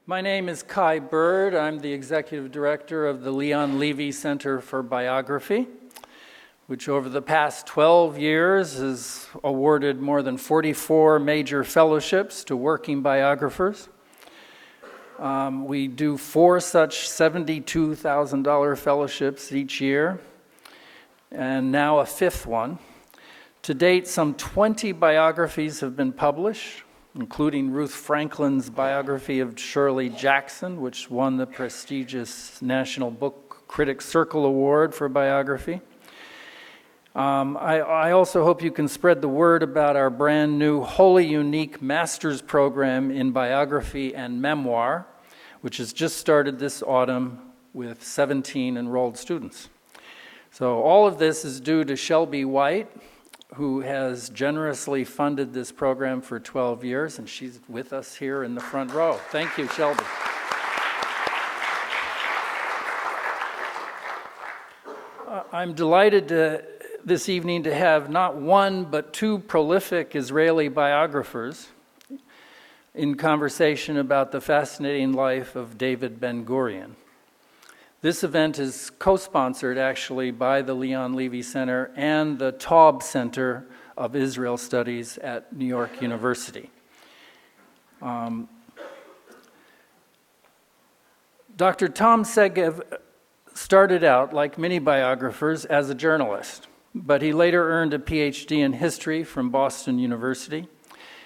My name is Kai Bird. I'm the executive director of the Leon Levy Center for Biography, which over the past 12 years has awarded more than 44 major fellowships to working biographers. We do 4 such $72,000 fellowships each year, and now a 5th one. To date, some 20 biographies have been published, including Ruth Franklin's biography of Shirley Jackson, which won the prestigious National Book Critics Circle Award for biography. I also hope you can spread the word about our brand new wholly unique master's program in biography and memoir, which has just started this autumn with 17 enrolled students. So all of this is due to Shelby White, who has generously funded this program for 12 years, and she's with us here in the front row. Thank you, Shelby. I'm delighted this evening to have not one, but 2 prolific Israeli biographers in conversation about the fascinating life of David Ben-Gurion. This event is co-sponsored actually by the Leon Levy Center and the Taub Center of Israel Studies at New York University. Dr. Tom Segev started out, like many biographers, as a journalist, but he later earned a PhD in history from Boston University.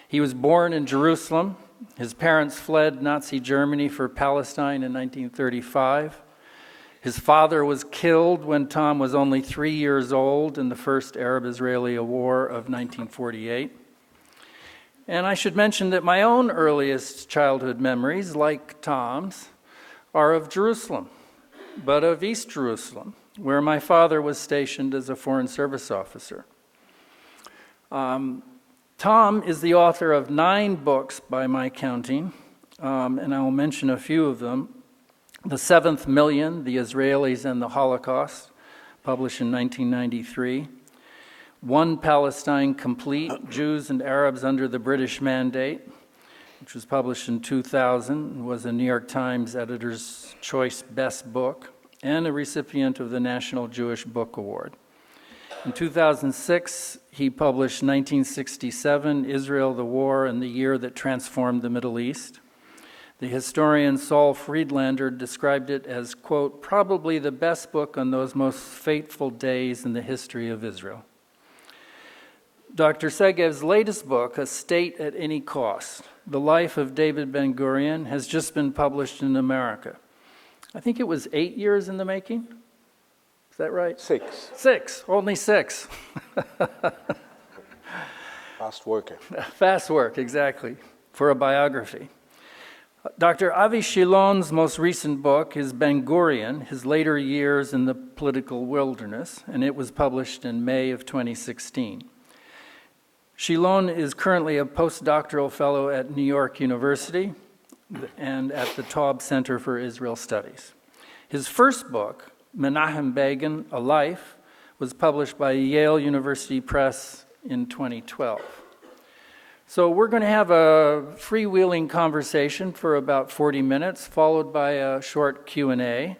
He was born in Jerusalem. His parents fled Nazi Germany for Palestine in 1935. His father was killed when Tom was only 3 years old in the First Arab-Israeli War of 1948. And I should mention that my own earliest childhood memories, like Tom's, are of Jerusalem, but of East Jerusalem, where my father was stationed as a Foreign Service officer. Tom is the author of 9 books by my counting, and I will mention a few of them. The 7th Million, The Israelis and the Holocaust, published in 1993. One Palestine Complete, Jews and Arabs Under the British Mandate, which was published in 2000 and was a New York Times Editor's Choice Best Book, and a recipient of the National Jewish Book Award. In 2006, he published 1967, Israel, the War, and the Year That Transformed the Middle East. The historian Saul Friedlander described it as, quote, probably the best book on those most fateful days in the history of Israel. Dr. Segev's latest book, A State at Any Cost, The Life of David Ben-Gurion, has just been published in America. I think it was 8 years in the making. Is that right? 6. 6, only 6. Fast worker. Fast work, exactly, for a biography. Dr. Avi Shilon's most recent book is Ben-Gurion, His Later Years in the Political Wilderness, and it was published in May of 2016. Shilon is currently a postdoctoral fellow at New York University and at the Taub Center for Israel Studies. His first book, Menahem Begin, A Life, was published by Yale University Press in 2012. So we're going to have a freewheeling conversation for about 40 minutes, followed by a short Q&A.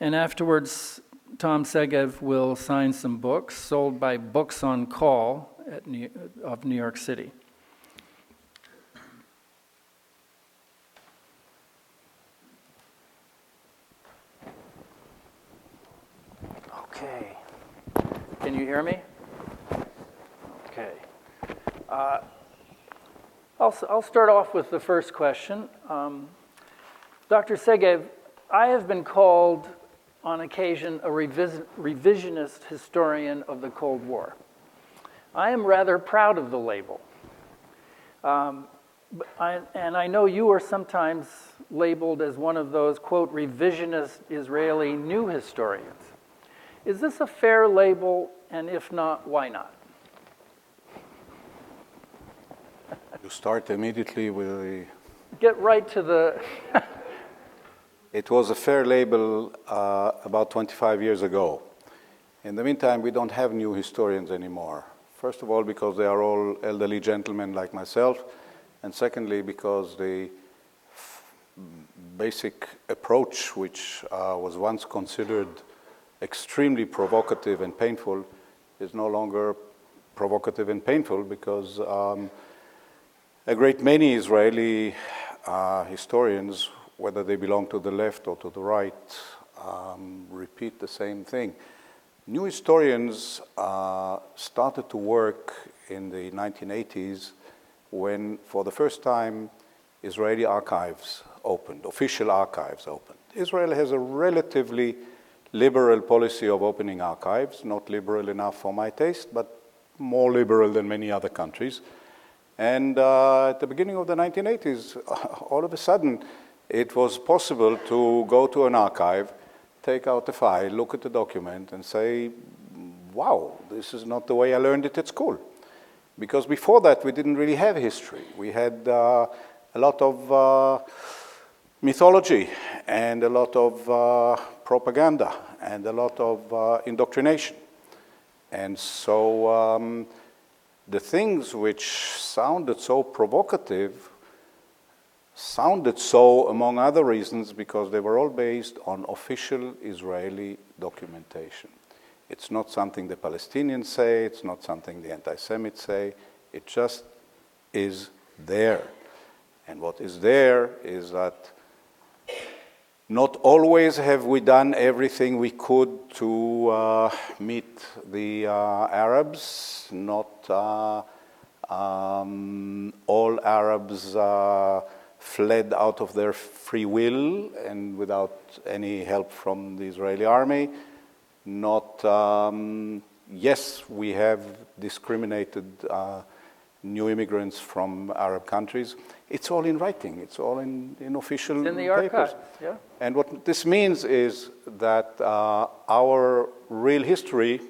And afterwards, Tom Segev will sign some books sold by Books on Call of New York City. Okay. Can you hear me? Okay. I'll start off with the first question. Dr. Segev, I have been called on occasion a revisionist historian of the Cold War. I am rather proud of the label. And I know you are sometimes labeled as one of those, quote, revisionist Israeli new historians. Is this a fair label, and if not, why not? You start immediately with the... Get right to the... It was a fair label about 25 years ago. In the meantime, we don't have new historians anymore. First of all, because they are all elderly gentlemen like myself, and secondly, because they basic approach, which was once considered extremely provocative and painful, is no longer provocative and painful because a great many Israeli historians, whether they belong to the left or to the right, repeat the same thing. New historians started to work in the 1980s when, for the first time, Israeli archives opened, official archives opened. Israel has a relatively liberal policy of opening archives, not liberal enough for my taste, but more liberal than many other countries. And at the beginning of the 1980s, all of a sudden, it was possible to go to an archive, take out a file, look at the document, and say, wow, this is not the way I learned it at school. Because before that, we didn't really have history. We had a lot of mythology and a lot of propaganda and a lot of indoctrination. And so the things which sounded so provocative sounded so, among other reasons, because they were all based on official Israeli documentation. It's not something the Palestinians say, it's not something the anti-Semites say, it just is there. And what is there is that not always have we done everything we could to meet the Arabs. Not all Arabs fled out of their free will and without any help from the Israeli army. Not, yes, we have discriminated new immigrants from Arab countries. It's all in writing. It's all in official papers. It's in the archives, yeah. And what this means is that our real history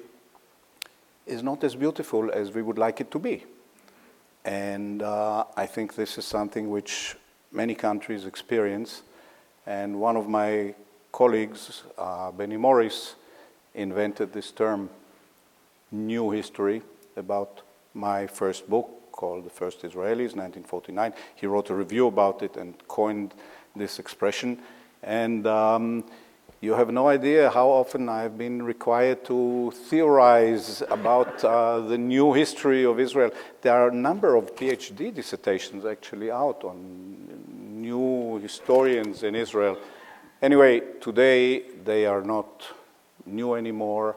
is not as beautiful as we would like it to be. And I think this is something which many countries experience. And one of my colleagues, Benny Morris, invented this term, new history, about my first book called The First Israelis, 1949. He wrote a review about it and coined this expression. And you have no idea how often I've been required to theorize about the new history of Israel. There are a number of PhD dissertations actually out on new historians in Israel. Anyway, today they are not new anymore,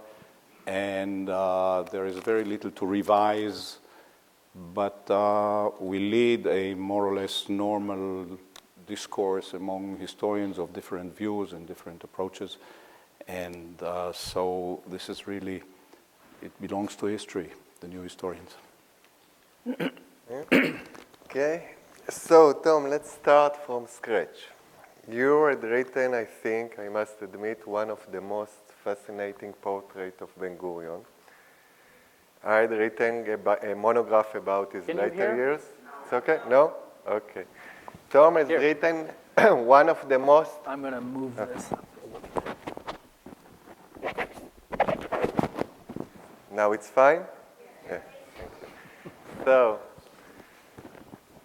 and there is very little to revise, but we lead a more or less normal discourse among historians of different views and different approaches, and so this is really, it belongs to history, the new historians. Okay, so Tom, let's start from scratch. You had written, I think, I must admit, one of the most fascinating portraits of Ben-Gurion. I had written a monograph about his later years. It's okay? No? Okay. Tom has written one of the most... I'm going to move this. Now it's fine? Yeah. Thank you. So,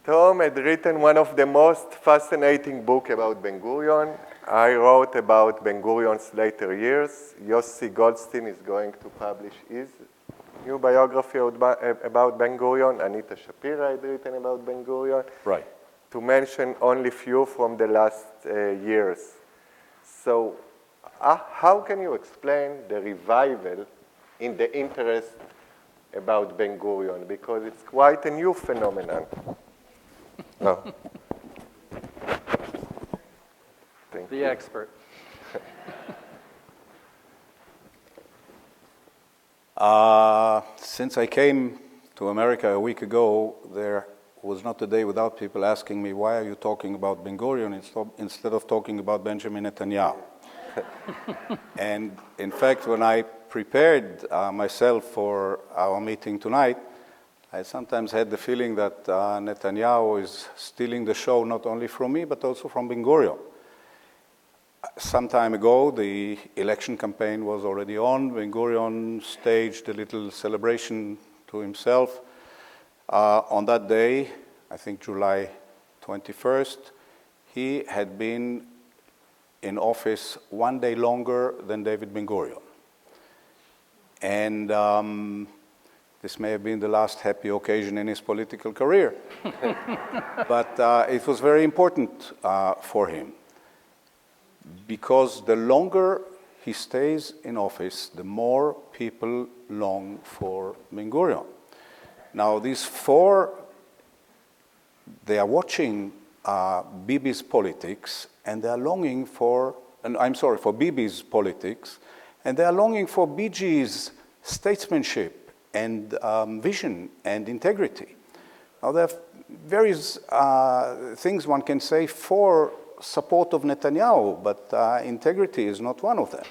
Tom had written one of the most fascinating books about Ben-Gurion. I wrote about Ben-Gurion's later years. Yossi Goldstein is going to publish his new biography about Ben-Gurion. Anita Shapira had written about Ben-Gurion. Right. To mention only few from the last years. So how can you explain the revival in the interest about Ben-Gurion? Because it's quite a new phenomenon. No. Thank you. The expert. Since I came to America a week ago, there was not a day without people asking me, why are you talking about Ben-Gurion instead of talking about Benjamin Netanyahu? And in fact, when I prepared myself for our meeting tonight, I sometimes had the feeling that Netanyahu is stealing the show not only from me, but also from Ben-Gurion. Some time ago, the election campaign was already on. Ben-Gurion staged a little celebration to himself. On that day, I think July 21st, he had been in office one day longer than David Ben-Gurion. And this may have been the last happy occasion in his political career. But it was very important for him, because the longer he stays in office, the more people long for Ben-Gurion. Now, these four, they are watching Bibi's politics, and they are longing for, for Bibi's politics, and they are longing for BG's statesmanship and vision and integrity. Now, there are various things one can say for support of Netanyahu, but integrity is not one of them.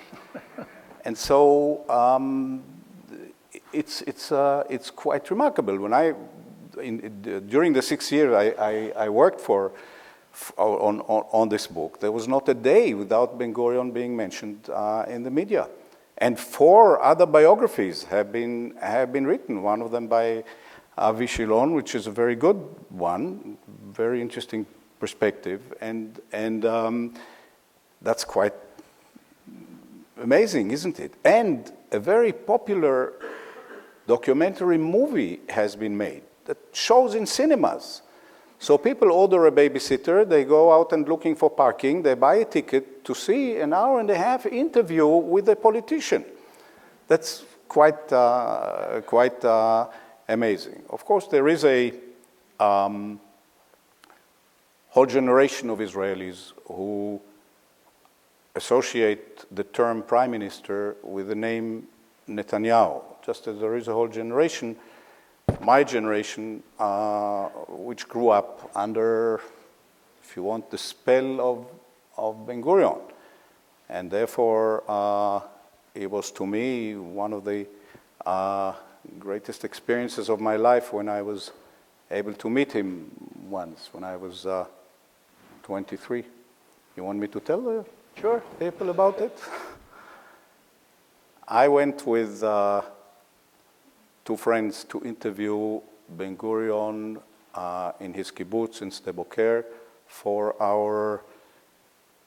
And so it's quite remarkable. When during the 6 years I worked on this book, there was not a day without Ben-Gurion being mentioned in the media. And 4 other biographies have been written. One of them by Avi Shilon, which is a very good one, very interesting perspective, and that's quite amazing, isn't it? And a very popular documentary movie has been made that shows in cinemas. So people order a babysitter, they go out and looking for parking, they buy a ticket to see an hour-and-a-half interview with a politician. That's quite amazing. Of course, there is a whole generation of Israelis who associate the term prime minister with the name Netanyahu, just as there is a whole generation, my generation, which grew up under, if you want, the spell of Ben-Gurion. And therefore, it was to me one of the greatest experiences of my life when I was able to meet him once, when I was 23. You want me to tell the people about it? I went with 2 friends to interview Ben-Gurion in his kibbutz in Sde Boker for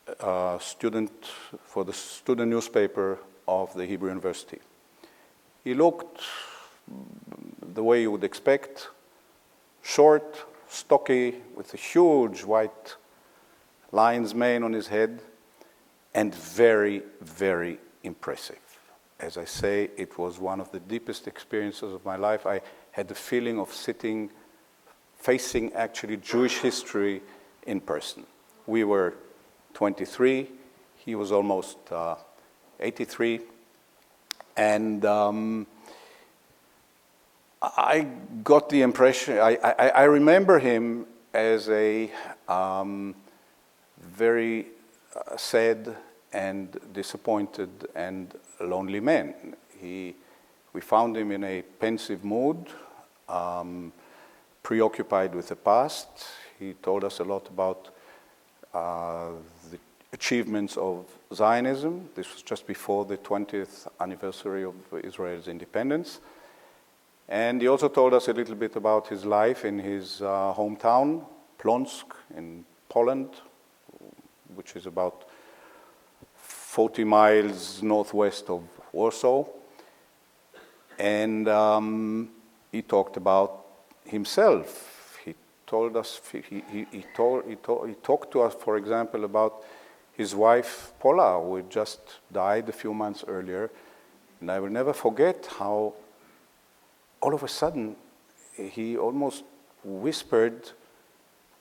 the student newspaper of the Hebrew University. He looked the way you would expect, short, stocky, with a huge white lion's mane on his head, and very, very impressive. As I say, it was one of the deepest experiences of my life. I had the feeling of facing actually Jewish history in person. We were 23, he was almost 83, and I got the impression, I remember him as a very sad and disappointed and lonely man. We found him in a pensive mood, preoccupied with the past. He told us a lot about the achievements of Zionism. This was just before the 20th anniversary of Israel's independence. And he also told us a little bit about his life in his hometown, Plonsk, in Poland, which is about 40 miles northwest of Warsaw. And he talked about himself. He told us, he talked to us, for example, about his wife, Paula, who had just died a few months earlier. And I will never forget how all of a sudden he almost whispered,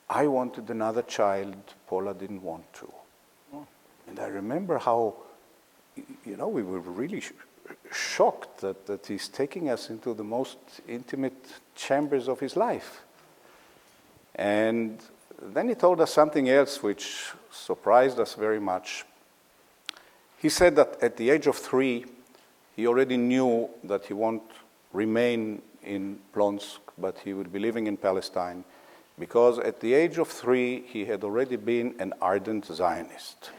"I wanted another child, Paula didn't want to." And I remember how, we were really shocked that he's taking us into the most intimate chambers of his life. And then he told us something else which surprised us very much. He said that at the age of 3, he already knew that he won't remain in Plonsk, but he would be living in Palestine, because at the age of 3, he had already been an ardent Zionist.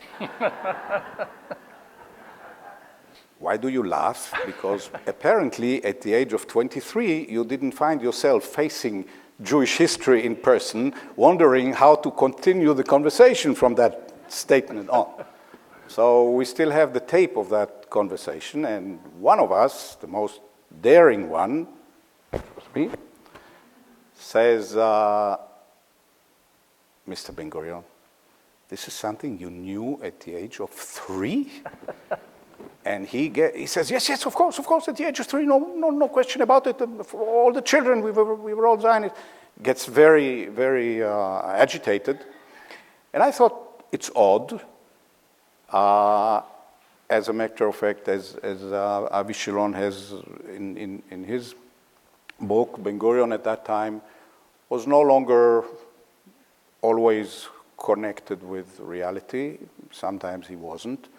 Why do you laugh? Because apparently at the age of 23, you didn't find yourself facing Jewish history in person, wondering how to continue the conversation from that statement on. So we still have the tape of that conversation, and one of us, the most daring one, me, says, Mr. Ben-Gurion, this is something you knew at the age of 3? And he says, yes, of course, at the age of 3, no question about it. For all the children, we were all Zionists. Gets very, very agitated. And I thought it's odd. As a matter of fact, as Avi Shilon has in his book, Ben-Gurion at that time was no longer always connected with reality. Sometimes he wasn't.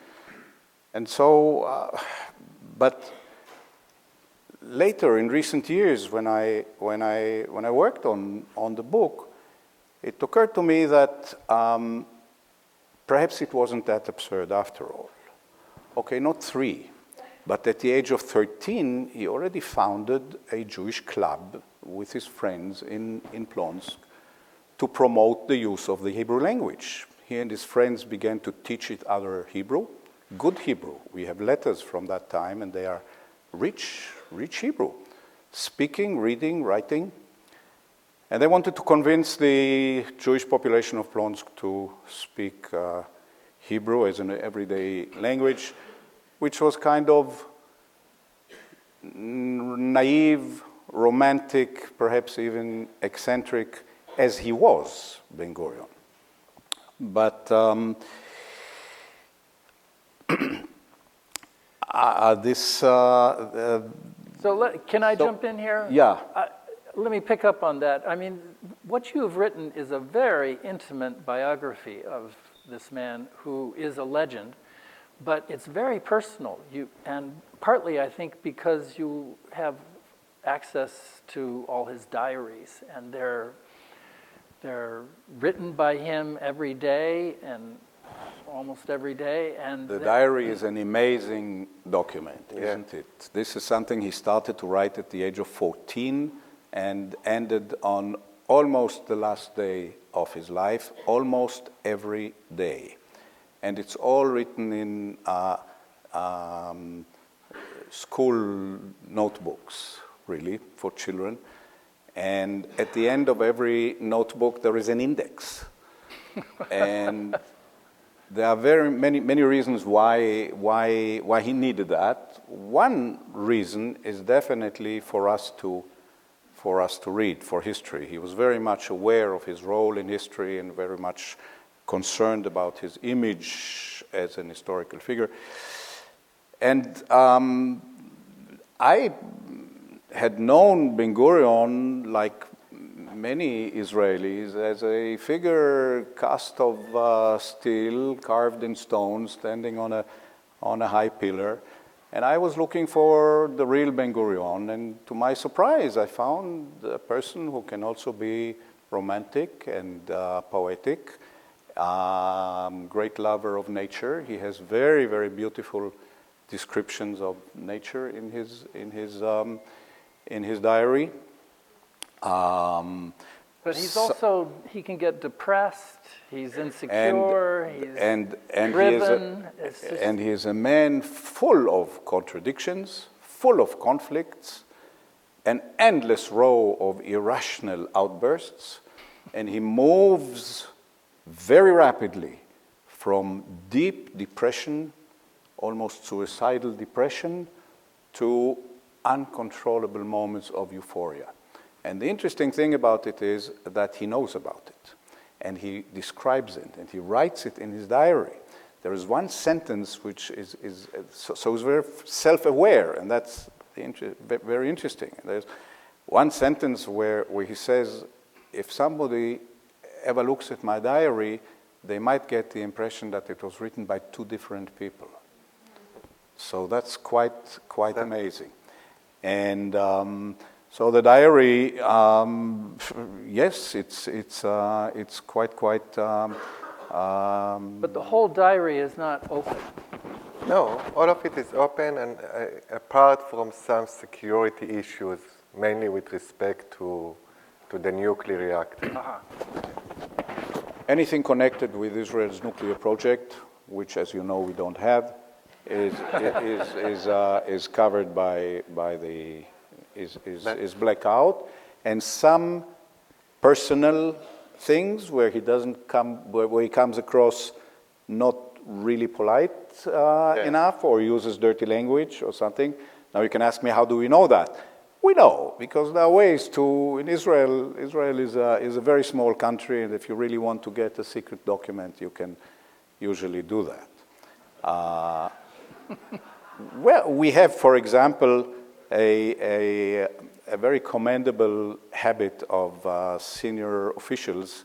And so, but later in recent years, when I worked on the book, it occurred to me that perhaps it wasn't that absurd after all. Okay, not 3, but at the age of 13, he already founded a Jewish club with his friends in Plonsk to promote the use of the Hebrew language. He and his friends began to teach each other Hebrew, good Hebrew. We have letters from that time, and they are rich Hebrew, speaking, reading, writing. And they wanted to convince the Jewish population of Plonsk to speak Hebrew as an everyday language, which was kind of naive, romantic, perhaps even eccentric, as he was, Ben-Gurion. But Can I jump in here? Yeah. Let me pick up on that. I mean, what you have written is a very intimate biography of this man who is a legend, but it's very personal. And partly, I think, because you have access to all his diaries, and they're written by him every day and almost every day. And the diary is an amazing document, isn't it? This is something he started to write at the age of 14 and ended on almost the last day of his life, almost every day. And it's all written in school notebooks, really, for children. And at the end of every notebook, there is an index. And there are very many reasons why he needed that. One reason is definitely for us to read, for history. He was very much aware of his role in history and very much concerned about his image as an historical figure. And I had known Ben-Gurion, like many Israelis, as a figure cast of steel, carved in stone, standing on a high pillar. And I was looking for the real Ben-Gurion, and to my surprise, I found a person who can also be romantic and poetic, great lover of nature. He has very, very beautiful descriptions of nature in his diary. But he's also, he can get depressed, he's insecure, he's driven. And he is a man full of contradictions, full of conflicts, an endless row of irrational outbursts, and he moves very rapidly from deep depression, almost suicidal depression, to uncontrollable moments of euphoria. And the interesting thing about it is that he knows about it, and he describes it, and he writes it in his diary. There is one sentence which is so he's very self-aware, and that's very interesting. There's one sentence where he says, if somebody ever looks at my diary, they might get the impression that it was written by 2 different people. So that's quite amazing. And so the diary, yes, it's quite. But the whole diary is not open. No, all of it is open, and apart from some security issues, mainly with respect to to the nuclear reactor. Anything connected with Israel's nuclear project, which, as you know, we don't have, is covered by the is blackout, and some personal things where he doesn't come where he comes across not really polite enough or uses dirty language or something. Now you can ask me, how do we know that? We know because there are ways to. In Israel, Israel is a very small country, and if you really want to get a secret document, you can usually do that. Well, we have, for example, a very commendable habit of senior officials.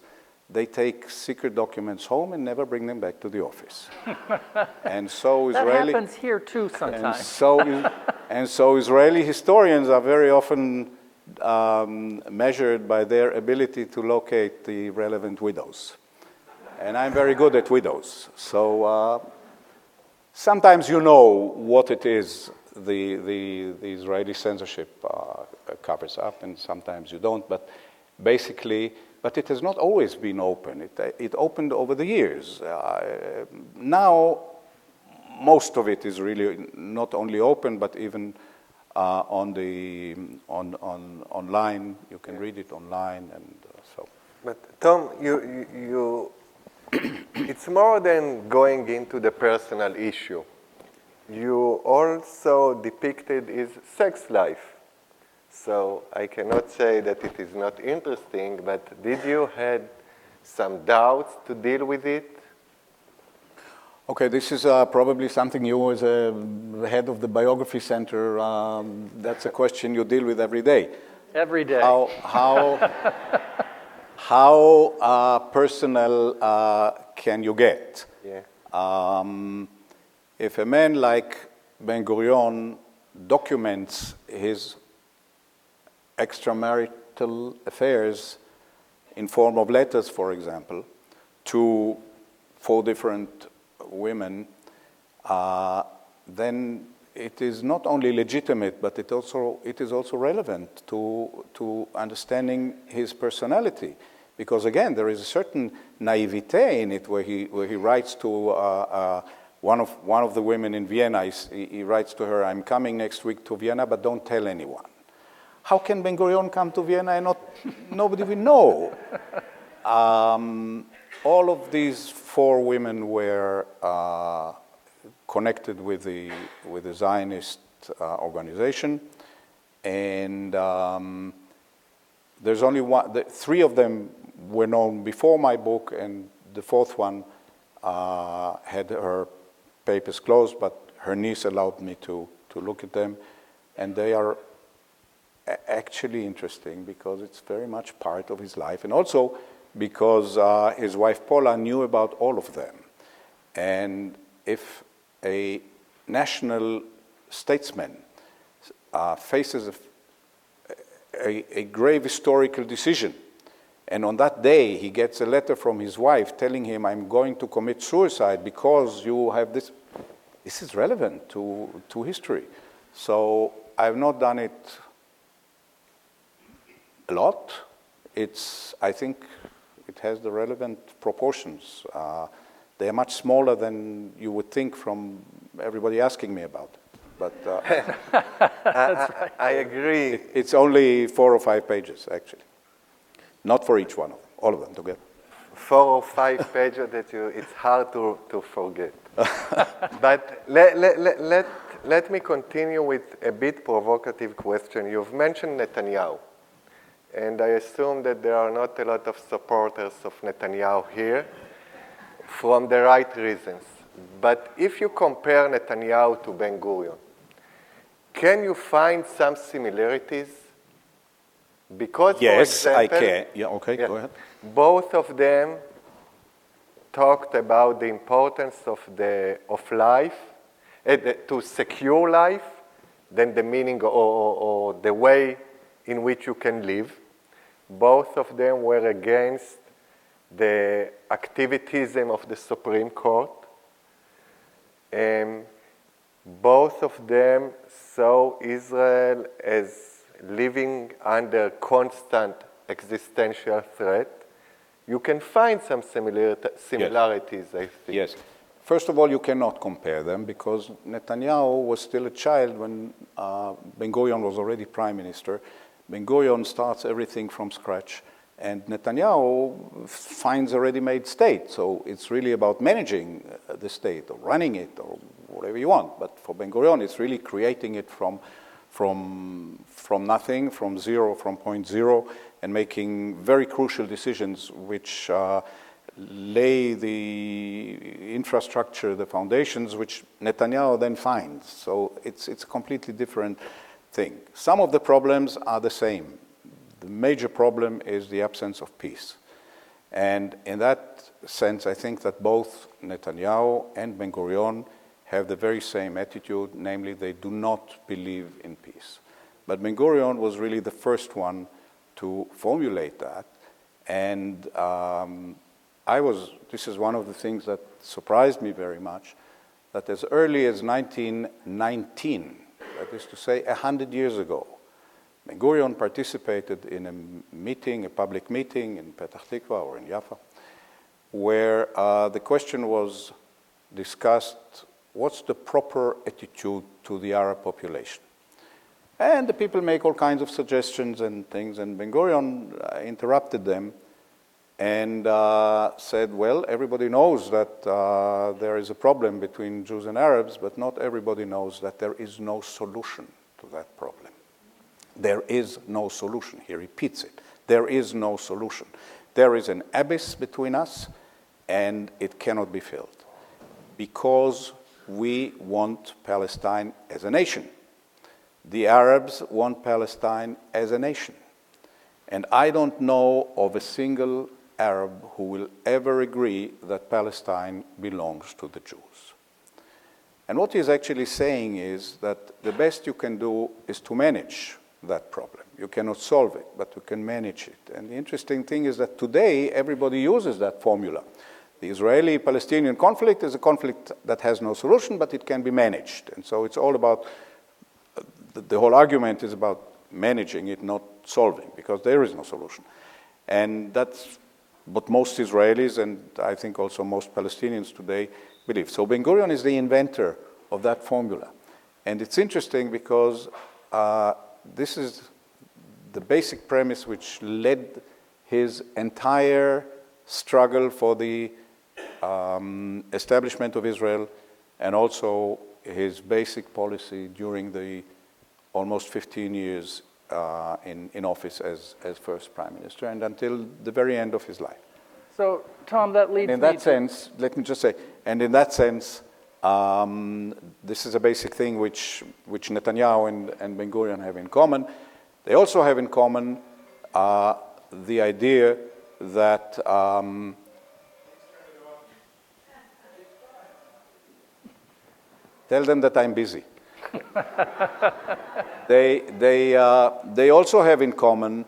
They take secret documents home and never bring them back to the office. And so That Israeli happens here too and sometimes. so Israeli historians are very often measured by their ability to locate the relevant widows. And I'm very good at widows. So sometimes you know what it is the Israeli censorship covers up, and sometimes you don't. But basically, but it has not always been open. It opened over the years. Now, most of it is really not only open, but even online. You can read it online, and so. But Tom, you it's more than going into the personal issue. You also depicted his sex life. So I cannot say that it is not interesting, but did you had some doubts to deal with it? Okay, this is probably something you, as a head of the Biography Center, that's a question you deal with every day. Every day. How personal can you get? Yeah. If a man like Ben-Gurion documents his extramarital affairs in form of letters, for example, to 4 different women, then it is not only legitimate, but it is also relevant to understanding his personality. Because again, there is a certain naivete in it, where he writes to one of the women in Vienna. He writes to her, "I'm coming next week to Vienna, but don't tell anyone." How can Ben-Gurion come to Vienna and nobody will know? All of these 4 women were connected with the Zionist organization, and there's only one. 3 of them were known before my book, and the 4th one had her papers closed, but her niece allowed me to look at them, and they are actually interesting because it's very much part of his life, and also because his wife Paula knew about all of them. And if a national statesman faces a grave historical decision, and on that day he gets a letter from his wife telling him, "I'm going to commit suicide because you have this," this is relevant to history. So I've not done it a lot. I think it has the relevant proportions. They are much smaller than you would think from everybody asking me about it. But I agree. It's only 4 or 5 pages, actually. Not for each one of them, all of them together. 4 or 5 pages that it's hard to forget. But let me continue with a bit provocative question. You've mentioned Netanyahu. And I assume that there are not a lot of supporters of Netanyahu here from the right reasons. But if you compare Netanyahu to Ben-Gurion, can you find some similarities? Because, Yes, for example, I can. Yeah, okay, go ahead. Both of them talked about the importance of life, to secure life, then the meaning or the way in which you can live. Both of them were against the activism of the Supreme Court. Both of them saw Israel as living under constant existential threat, you can find some similarities, I think. Yes. First of all, you cannot compare them because Netanyahu was still a child when Ben-Gurion was already prime minister. Ben-Gurion starts everything from scratch, and Netanyahu finds a ready-made state. So it's really about managing the state or running it or whatever you want. But for Ben-Gurion, it's really creating it from nothing, from zero, from point zero, and making very crucial decisions which lay the infrastructure, the foundations, which Netanyahu then finds. So it's a completely different thing. Some of the problems are the same. The major problem is the absence of peace. And in that sense, I think that both Netanyahu and Ben-Gurion have the very same attitude, namely they do not believe in peace. But Ben-Gurion was really the first one to formulate that. And this is one of the things that surprised me very much, that as early as 1919, that is to say 100 years ago, Ben-Gurion participated in a meeting, a public meeting in Petah Tikva or in Jaffa, where the question was discussed, what's the proper attitude to the Arab population? And the people make all kinds of suggestions and things, and Ben-Gurion interrupted them and said, well, everybody knows that there is a problem between Jews and Arabs, but not everybody knows that there is no solution to that problem. There is no solution. He repeats it. There is no solution. There is an abyss between us, and it cannot be filled because we want Palestine as a nation. The Arabs want Palestine as a nation. And I don't know of a single Arab who will ever agree that Palestine belongs to the Jews. And what he's actually saying is that the best you can do is to manage that problem. You cannot solve it, but you can manage it. And the interesting thing is that today everybody uses that formula. The Israeli-Palestinian conflict is a conflict that has no solution, but it can be managed. And so it's all about, the whole argument is about managing it, not solving, because there is no solution. And that's what most Israelis, and I think also most Palestinians today, believe. So Ben-Gurion is the inventor of that formula. And it's interesting because this is the basic premise which led his entire struggle for the establishment of Israel, and also his basic policy during the almost 15 years in office as first prime minister, and until the very end of his life. So, Tom, that leads me in that sense, let me just say, and in that sense, this is a basic thing which Netanyahu and Ben-Gurion have in common. They also have in common the idea that tell them that I'm busy. They also have in common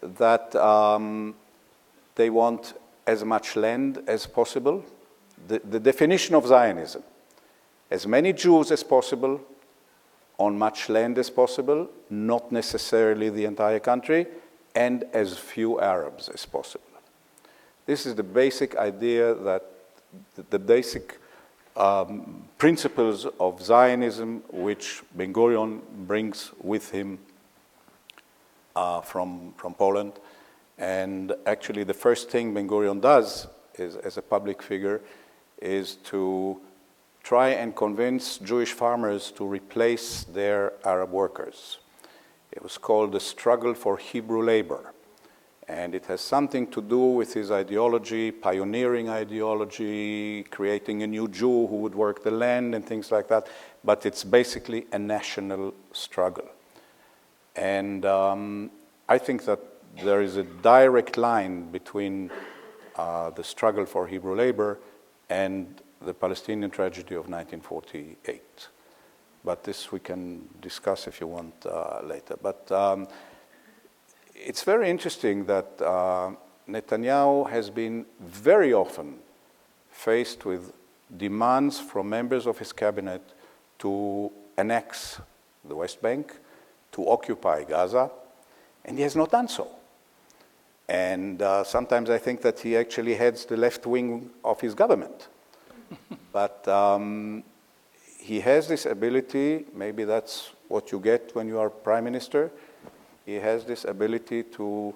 that they want as much land as possible. The definition of Zionism: as many Jews as possible, on much land as possible, not necessarily the entire country, and as few Arabs as possible. This is the basic idea, that the basic principles of Zionism, which Ben-Gurion brings with him from Poland. And actually the first thing Ben-Gurion does is, as a public figure, is to try and convince Jewish farmers to replace their Arab workers. It was called the struggle for Hebrew labor. And it has something to do with his ideology, pioneering ideology, creating a new Jew who would work the land and things like that. But it's basically a national struggle. And I think that there is a direct line between the struggle for Hebrew labor and the Palestinian tragedy of 1948. But this we can discuss if you want later. But it's very interesting that Netanyahu has been very often faced with demands from members of his cabinet to annex the West Bank, to occupy Gaza, and he has not done so. And sometimes I think that he actually heads the left wing of his government. But he has this ability, maybe that's what you get when you are prime minister, he has this ability to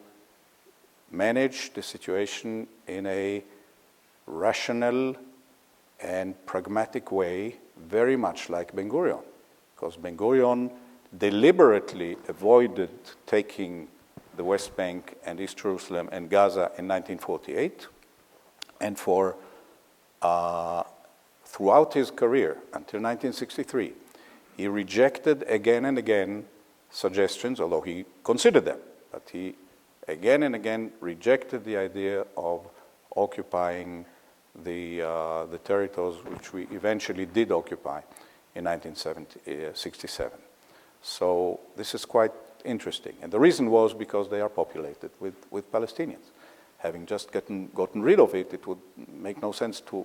manage the situation in a rational and pragmatic way, very much like Ben-Gurion. Because Ben-Gurion deliberately avoided taking the West Bank and East Jerusalem and Gaza in 1948, and for throughout his career until 1963, he rejected again and again suggestions, although he considered them, but he again and again rejected the idea of occupying the territories which we eventually did occupy in 1967. So this is quite interesting. And the reason was because they are populated with Palestinians. Having just gotten rid of it, it would make no sense to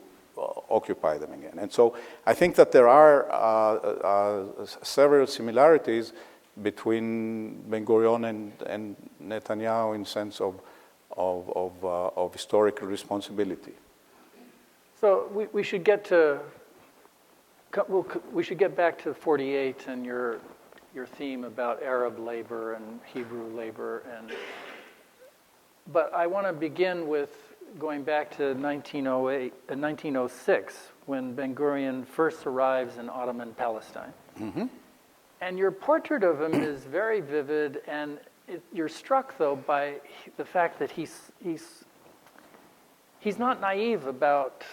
occupy them again. And so I think that there are several similarities between Ben-Gurion and Netanyahu in sense of historical responsibility. So we should get to we should get back to 48 and your theme about Arab labor and Hebrew labor, but I want to begin with going back to 1906 when Ben-Gurion first arrives in Ottoman Palestine. Mm-hmm. And your portrait of him is very vivid, and you're struck, though, by the fact that he's not naive about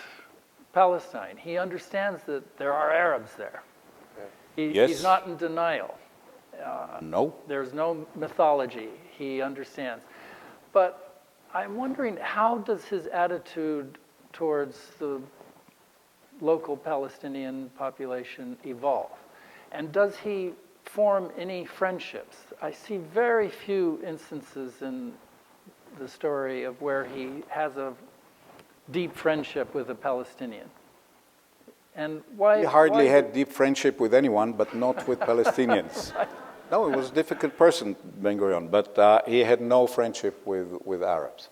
Palestine. He understands that there are Arabs there. Yes. He's not in denial. No. There's no mythology. He understands. But I'm wondering, how does his attitude towards the local Palestinian population evolve? And does he form any friendships? I see very few instances in the story of where he has a deep friendship with a Palestinian. And why? He hardly had deep friendship with anyone, but not with Palestinians. No, he was a difficult person, Ben-Gurion, but he had no friendship with Arabs.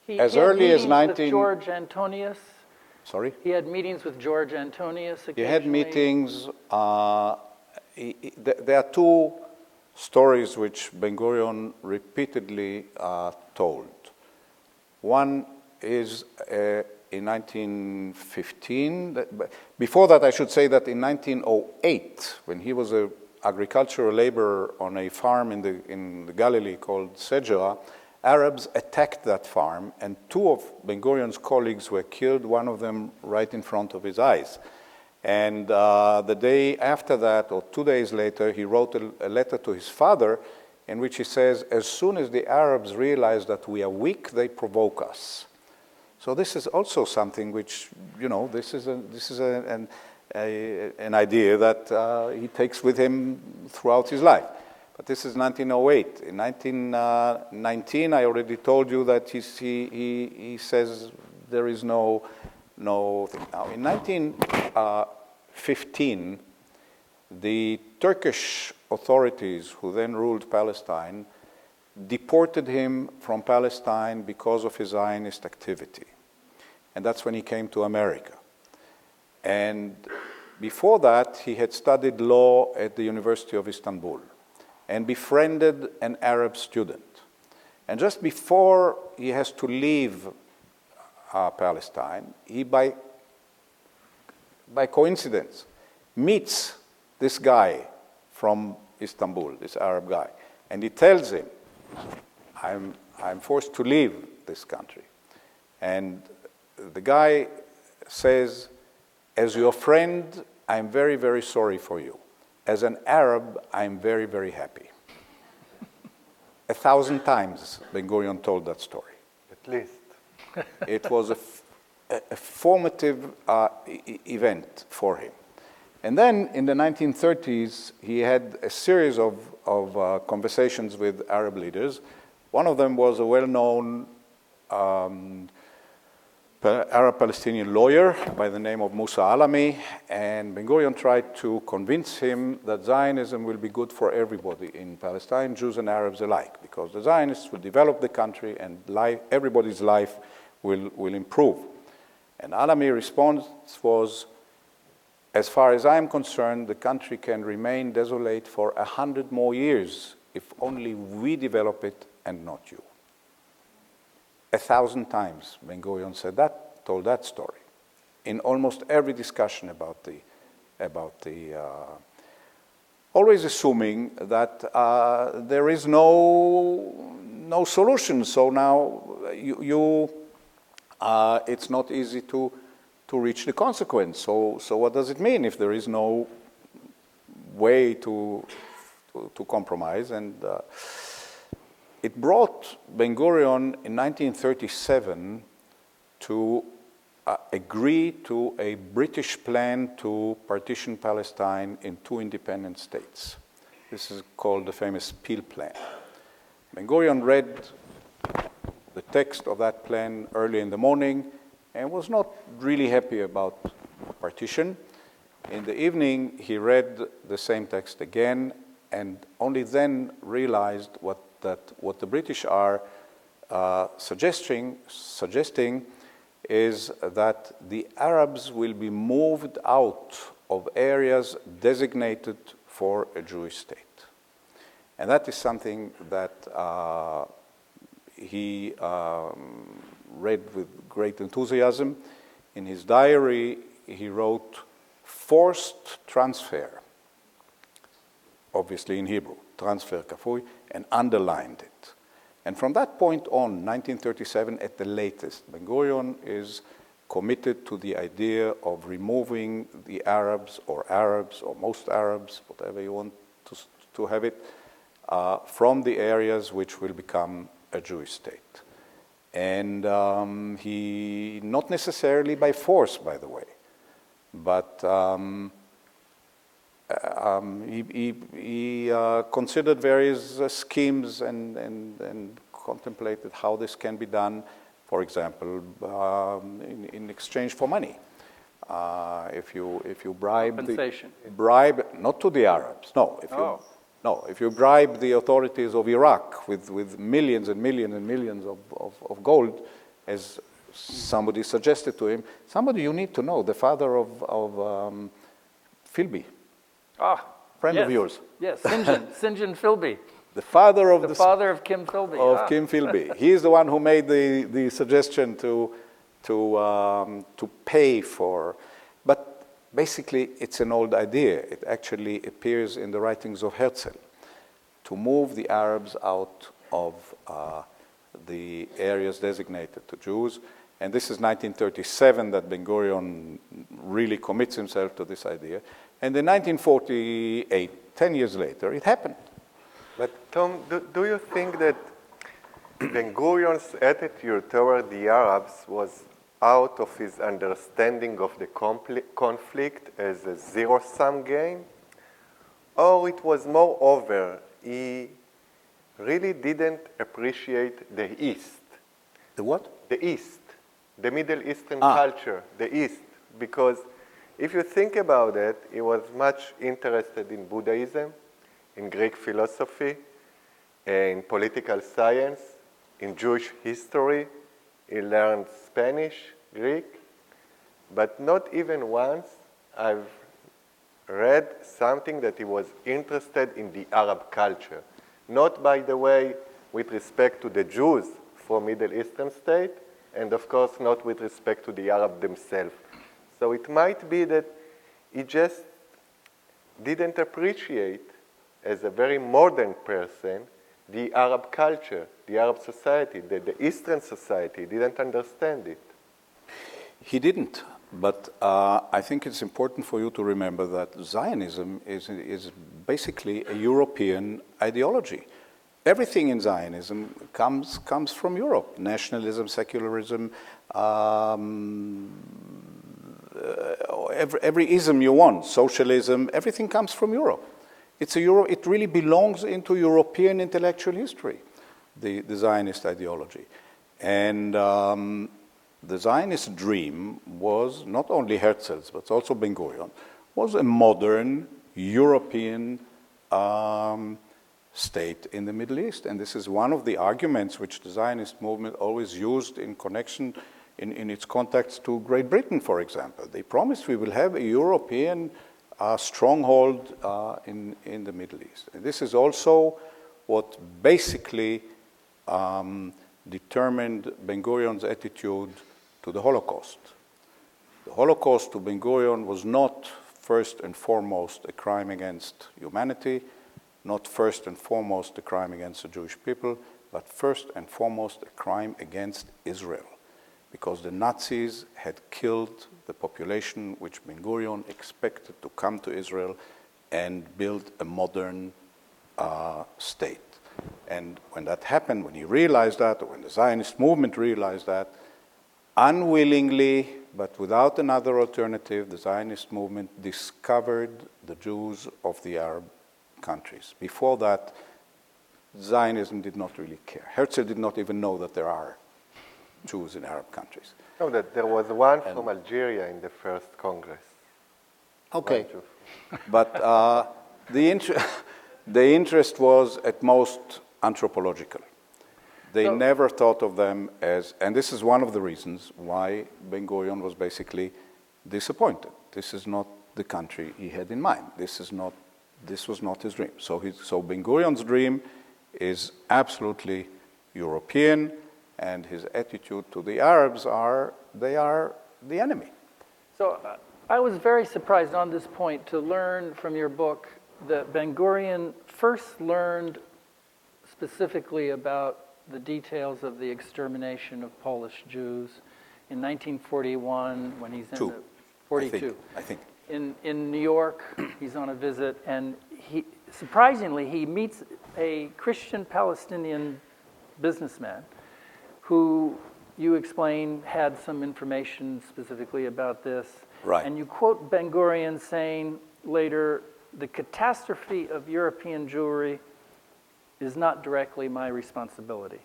As early as 19... with George Antonius. Sorry? He had meetings with George Antonius occasionally. He had meetings. There are two stories which Ben-Gurion repeatedly told. One is in 1915. Before that, I should say that in 1908, when he was an agricultural laborer on a farm in the Galilee called Sejera, Arabs attacked that farm, and two of Ben-Gurion's colleagues were killed, one of them right in front of his eyes. And the day after that, or 2 days later, he wrote a letter to his father in which he says, as soon as the Arabs realize that we are weak, they provoke us. So this is also something which, this is an idea that he takes with him throughout his life. But this is 1908. In 1919, I already told you that he says there is no thing. Now, in 1915, the Turkish authorities, who then ruled Palestine, deported him from Palestine because of his Zionist activity. And that's when he came to America. And before that, he had studied law at the University of Istanbul and befriended an Arab student. And just before he has to leave Palestine, he, by coincidence, meets this guy from Istanbul, this Arab guy, and he tells him, I'm forced to leave this country. And the guy says, as your friend, I'm very, very sorry for you. As an Arab, I'm very, very happy. 1,000 times Ben-Gurion told that story. At least. It was a formative event for him. And then in the 1930s, he had a series of conversations with Arab leaders. One of them was a well-known Arab-Palestinian lawyer by the name of Musa Alami, and Ben-Gurion tried to convince him that Zionism will be good for everybody in Palestine, Jews and Arabs alike, because the Zionists will develop the country and everybody's life will improve. And Alami's response was, as far as I'm concerned, the country can remain desolate for 100 more years if only we develop it and not you. 1,000 times Ben-Gurion said that, told that story, in almost every discussion about the always assuming that there is no solution. So now it's not easy to reach the consequence. So what does it mean if there is no way to compromise? And it brought Ben-Gurion in 1937 to agree to a British plan to partition Palestine in 2 independent states. This is called the famous Peel Plan. Ben-Gurion read the text of that plan early in the morning and was not really happy about partition. In the evening, he read the same text again and only then realized what the British are suggesting is that the Arabs will be moved out of areas designated for a Jewish state. And that is something that he read with great enthusiasm. In his diary, he wrote, "Forced transfer," obviously in Hebrew, transfer kafui, and underlined it. And from that point on, 1937 at the latest, Ben-Gurion is committed to the idea of removing the Arabs or most Arabs, whatever you want to have it, from the areas which will become a Jewish state. And he, not necessarily by force, by the way, but he considered various schemes and contemplated how this can be done, for example, in exchange for money. If you bribe Compensation. not to the Arabs, no. If you bribe the authorities of Iraq with millions and millions and millions of gold, as somebody suggested to him, somebody you need to know, the father of Philby. Friend of yours. Yes, St. John Philby. The father of the father of Kim Philby. Of Kim Philby. He is the one who made the suggestion to pay for. But basically, it's an old idea. It actually appears in the writings of Herzl to move the Arabs out of the areas designated to Jews. And this is 1937 that Ben-Gurion really commits himself to this idea. And in 1948, 10 years later, it happened. But Tom, do you think that Ben-Gurion's attitude toward the Arabs was out of his understanding of the conflict as a zero-sum game? Or it was moreover, he really didn't appreciate the East? The what? The East, the Middle Eastern culture, the East. Because if you think about it, he was much interested in Buddhism, in Greek philosophy, in political science, in Jewish history. He learned Spanish, Greek, but not even once I've read something that he was interested in the Arab culture. Not, by the way, with respect to the Jews from Middle Eastern state, and of course not with respect to the Arab themselves. So it might be that he just didn't appreciate, as a very modern person, the Arab culture, the Arab society, the Eastern society. He didn't understand it. He didn't, but I think it's important for you to remember that Zionism is basically a European ideology. Everything in Zionism comes from Europe. Nationalism, secularism, every ism you want, socialism, everything comes from Europe. It really belongs into European intellectual history, the Zionist ideology. And the Zionist dream was not only Herzl's, but also Ben-Gurion, was a modern European state in the Middle East. And this is one of the arguments which the Zionist movement always used in connection, in its contacts to Great Britain, for example. They promised we will have a European stronghold in the Middle East. And this is also what basically determined Ben-Gurion's attitude to the Holocaust. The Holocaust to Ben-Gurion was not first and foremost a crime against humanity, not first and foremost a crime against the Jewish people, but first and foremost a crime against Israel, because the Nazis had killed the population which Ben-Gurion expected to come to Israel and build a modern state. And when that happened, when he realized that, or when the Zionist movement realized that, unwillingly, but without another alternative, the Zionist movement discovered the Jews of the Arab countries. Before that, Zionism did not really care. Herzl did not even know that there are Jews in Arab countries. No, that there was one from Algeria in the first Congress. Okay. But the interest was at most anthropological. They never thought of them as, and this is one of the reasons why Ben-Gurion was basically disappointed. This is not the country he had in mind. This was not his dream. So Ben-Gurion's dream is absolutely European, and his attitude to the Arabs they are the enemy. So I was very surprised on this point to learn from your book that Ben-Gurion first learned specifically about the details of the extermination of Polish Jews in 1941 when he's in the 42. I think. In New York, he's on a visit, and surprisingly, he meets a Christian Palestinian businessman who you explain had some information specifically about this. Right. And you quote Ben-Gurion saying later, "The catastrophe of European Jewry is not directly my responsibility."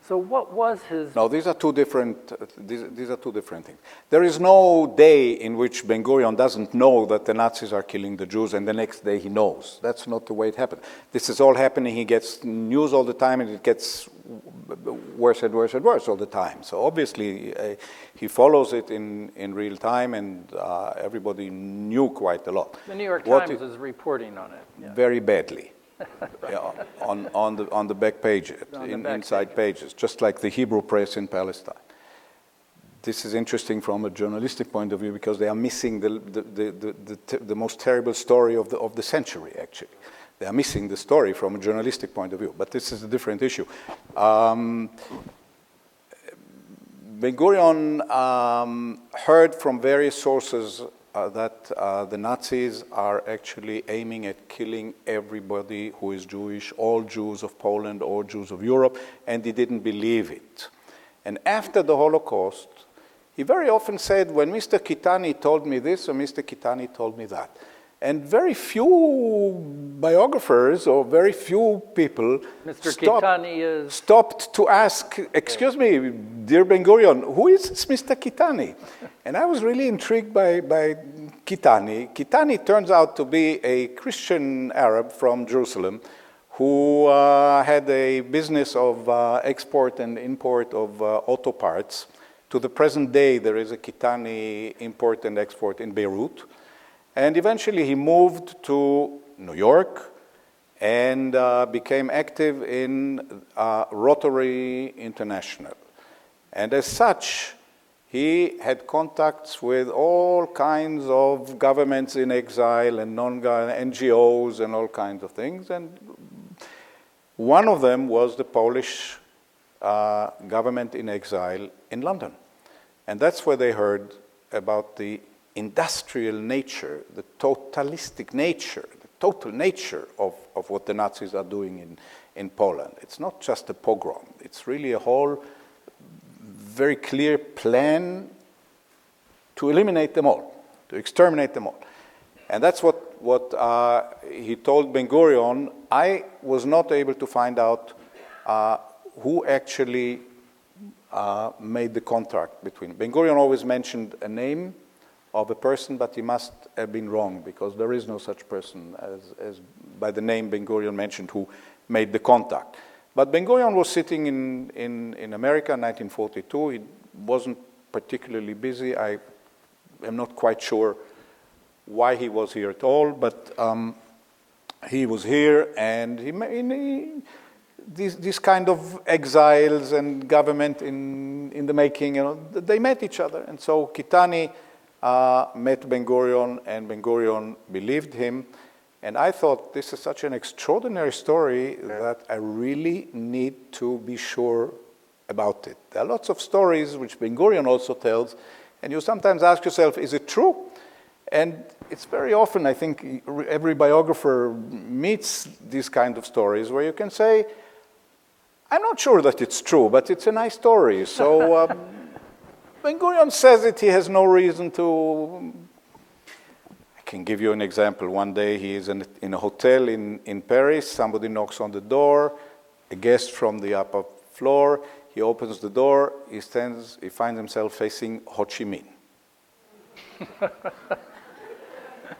So what was his... No, these are two different things. There is no day in which Ben-Gurion doesn't know that the Nazis are killing the Jews, and the next day he knows. That's not the way it happened. This is all happening. He gets news all the time, and it gets worse and worse and worse all the time. So obviously, he follows it in real time, and everybody knew quite a lot. The New York Times is reporting on it. Yeah. Very badly. Yeah, on the back page, inside pages, just like the Hebrew press in Palestine. This is interesting from a journalistic point of view because they are missing the most terrible story of the century. Actually, they are missing the story from a journalistic point of view. But this is a different issue. Ben-Gurion heard from various sources that the Nazis are actually aiming at killing everybody who is Jewish, all Jews of Poland, all Jews of Europe, and he didn't believe it. And after the Holocaust, he very often said, when Mr. Kitani told me this or Mr. Kitani told me that. And very few biographers or very few people stopped to ask, excuse me, dear Ben-Gurion, who is this Mr. Kitani? And I was really intrigued by Kitani. Kitani turns out to be a Christian Arab from Jerusalem who had a business of export and import of auto parts. To the present day, there is a Kitani import and export in Beirut. And eventually he moved to New York and became active in Rotary International. And as such, he had contacts with all kinds of governments in exile and NGOs and all kinds of things. And one of them was the Polish government in exile in London. And that's where they heard about the industrial nature, the totalistic nature, the total nature of what the Nazis are doing in Poland. It's not just a pogrom. It's really a whole very clear plan to eliminate them all, to exterminate them all. And that's what he told Ben-Gurion. I was not able to find out who actually made the contract between. Ben-Gurion always mentioned a name of a person, but he must have been wrong because there is no such person as by the name Ben-Gurion mentioned who made the contact. But Ben-Gurion was sitting in America in 1942. He wasn't particularly busy. I am not quite sure why he was here at all, but he was here, and these kind of exiles and government in the making, they met each other. And so Kitani met Ben-Gurion, and Ben-Gurion believed him. And I thought, this is such an extraordinary story that I really need to be sure about it. There are lots of stories which Ben-Gurion also tells, and you sometimes ask yourself, is it true? And it's very often, I think, every biographer meets these kind of stories where you can say, I'm not sure that it's true, but it's a nice story. So Ben-Gurion says it, he has no reason to. I can give you an example. One day he is in a hotel in Paris, somebody knocks on the door, a guest from the upper floor, he opens the door, he finds himself facing Ho Chi Minh.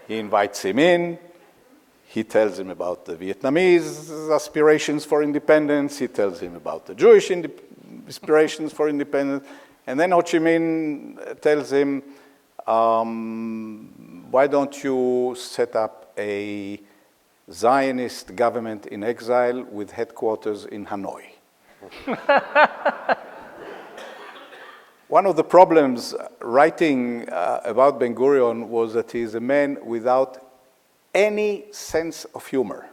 He invites him in. He tells him about the Vietnamese aspirations for independence. He tells him about the Jewish aspirations for independence. And then Ho Chi Minh tells him, why don't you set up a Zionist government in exile with headquarters in Hanoi? One of the problems writing about Ben-Gurion was that he is a man without any sense of humor.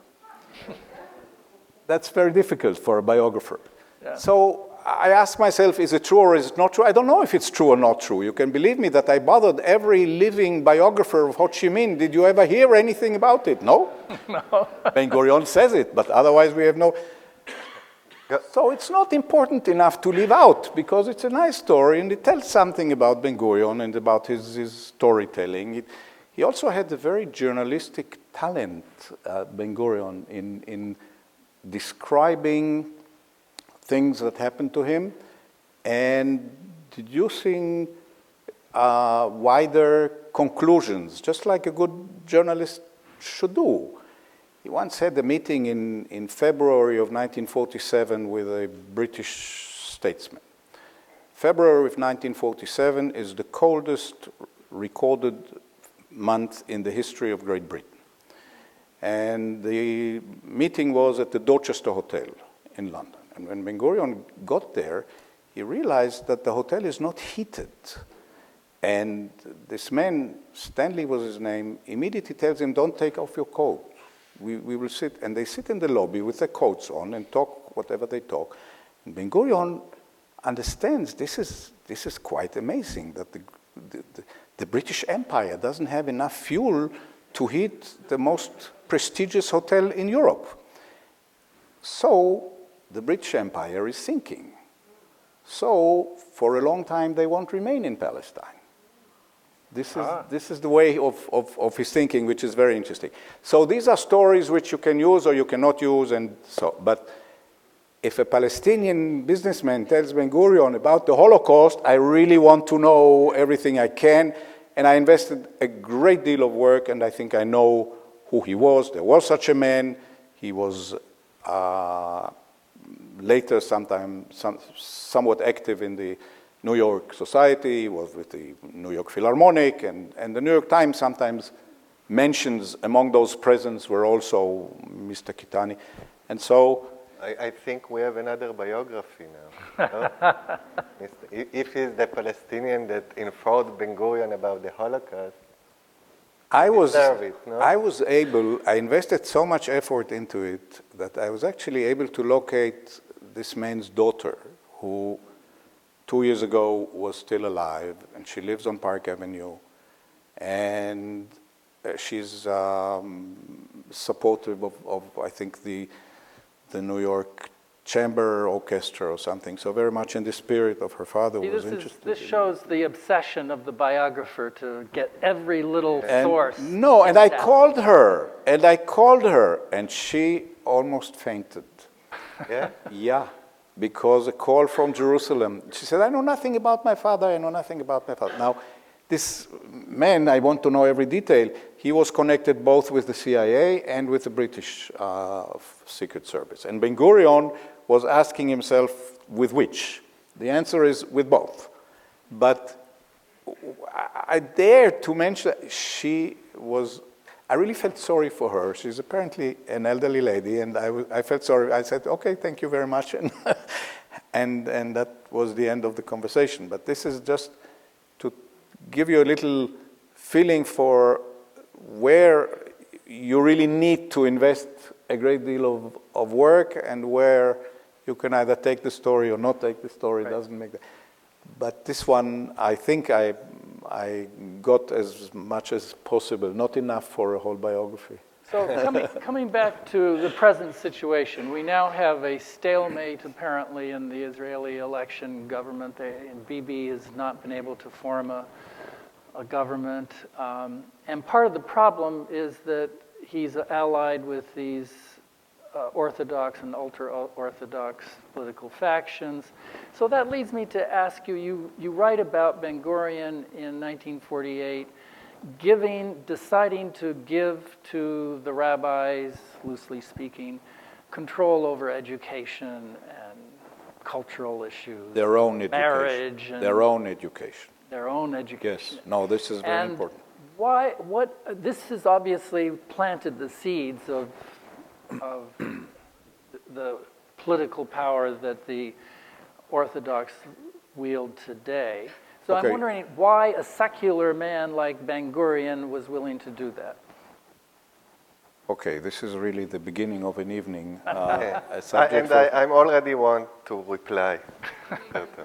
That's very difficult for a biographer. Yeah. So I ask myself, is it true or is it not true? I don't know if it's true or not true. You can believe me that I bothered every living biographer of Ho Chi Minh. Did you ever hear anything about it? No? No. Ben-Gurion says it, but otherwise we have no. So it's not important enough to leave out because it's a nice story and it tells something about Ben-Gurion and about his storytelling. He also had a very journalistic talent, Ben-Gurion, in describing things that happened to him and deducing wider conclusions, just like a good journalist should do. He once had a meeting in February of 1947 with a British statesman. February of 1947 is the coldest recorded month in the history of Great Britain. And the meeting was at the Dorchester Hotel in London. And when Ben-Gurion got there, he realized that the hotel is not heated. And this man, Stanley was his name, immediately tells him, don't take off your coat. We will sit, and they sit in the lobby with their coats on and talk whatever they talk. And Ben-Gurion understands this is quite amazing that the British Empire doesn't have enough fuel to heat the most prestigious hotel in Europe. So the British Empire is sinking. So for a long time they won't remain in Palestine. This is the way of his thinking, which is very interesting. So these are stories which you can use or you cannot use, and so. But if a Palestinian businessman tells Ben-Gurion about the Holocaust, I really want to know everything I can, and I invested a great deal of work, and I think I know who he was. There was such a man. He was later somewhat active in the New York Society, was with the New York Philharmonic, and the New York Times sometimes mentions among those presents were also Mr. Kitani. And so I think we have another biography now. No? If he's the Palestinian that informed Ben-Gurion about the Holocaust, I invested so much effort into it that I was actually able to locate this man's daughter, who 2 years ago was still alive, and she lives on Park Avenue, and she's supportive of I think the New York Chamber Orchestra or something, so very much in the spirit of her father. This shows the obsession of the biographer to get every little source. No, and I called her, and she almost fainted. Yeah? Yeah. because a call from Jerusalem. She said, I know nothing about my father, I know nothing about my father. Now, this man, I want to know every detail. He was connected both with the CIA and with the British Secret Service. And Ben-Gurion was asking himself, with which? The answer is with both. But I dare to mention that I really felt sorry for her. She's apparently an elderly lady, and I felt sorry. I said, okay, thank you very much. And that was the end of the conversation. But this is just to give you a little feeling for where you really need to invest a great deal of work and where you can either take the story or not take the story. It doesn't make that. But this one, I think I got as much as possible, not enough for a whole biography. So coming back to the present situation, we now have a stalemate apparently in the Israeli election government. And Bibi has not been able to form a government. And part of the problem is that he's allied with these Orthodox and ultra-Orthodox political factions. So that leads me to ask you, you write about Ben-Gurion in 1948 deciding to give to the rabbis, loosely speaking, control over education and cultural issues. Their own education. Marriage. And their own education. Their own education. Yes. No, this is very important. This has obviously planted the seeds of the political power that the Orthodox wield today. So Okay. I'm wondering why a secular man like Ben-Gurion was willing to do that. Okay, this is really the beginning of an evening. A And subject for- I'm already want to reply.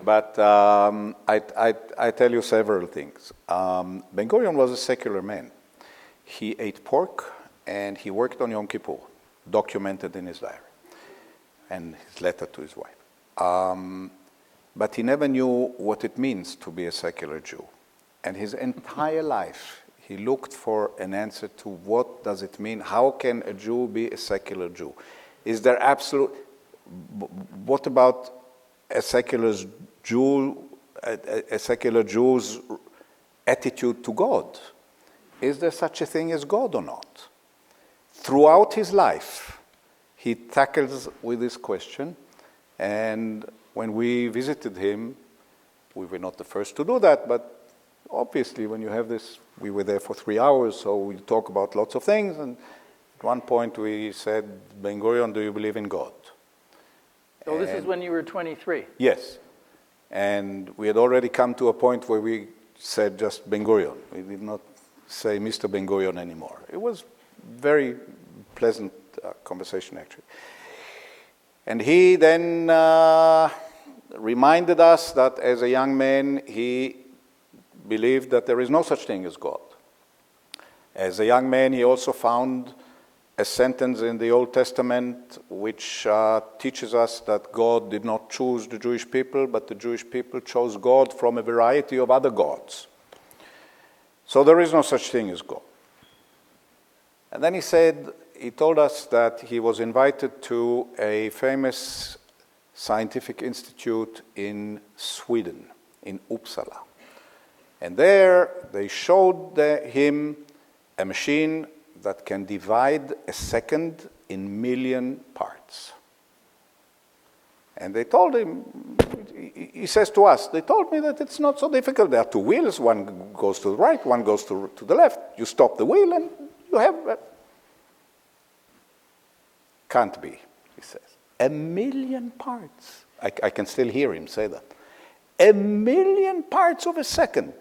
But I tell you several things. Ben-Gurion was a secular man. He ate pork and he worked on Yom Kippur, documented in his diary and his letter to his wife. But he never knew what it means to be a secular Jew. And his entire life, he looked for an answer to what does it mean? How can a Jew be a secular Jew? Is there what about a secular Jew's attitude to God? Is there such a thing as God or not? Throughout his life, he tackles with this question, and when we visited him, we were not the first to do that, but obviously when you have this, we were there for 3 hours, so we talk about lots of things, and at one point we said, Ben-Gurion, do you believe in God? So this is when you were 23. Yes. And we had already come to a point where we said just Ben-Gurion. We did not say Mr. Ben-Gurion anymore. It was very pleasant conversation, actually. And he then reminded us that as a young man, he believed that there is no such thing as God. As a young man, he also found a sentence in the Old Testament which teaches us that God did not choose the Jewish people, but the Jewish people chose God from a variety of other gods. So there is no such thing as God. And then he told us that he was invited to a famous scientific institute in Sweden, in Uppsala. And there they showed him a machine that can divide a second in million parts. And they told him, he says to us, they told me that it's not so difficult. There are two wheels, one goes to the right, one goes to the left. You stop the wheel and you have... Can't be, he says. 1 million parts. I can still hear him say that. 1 million parts of a second.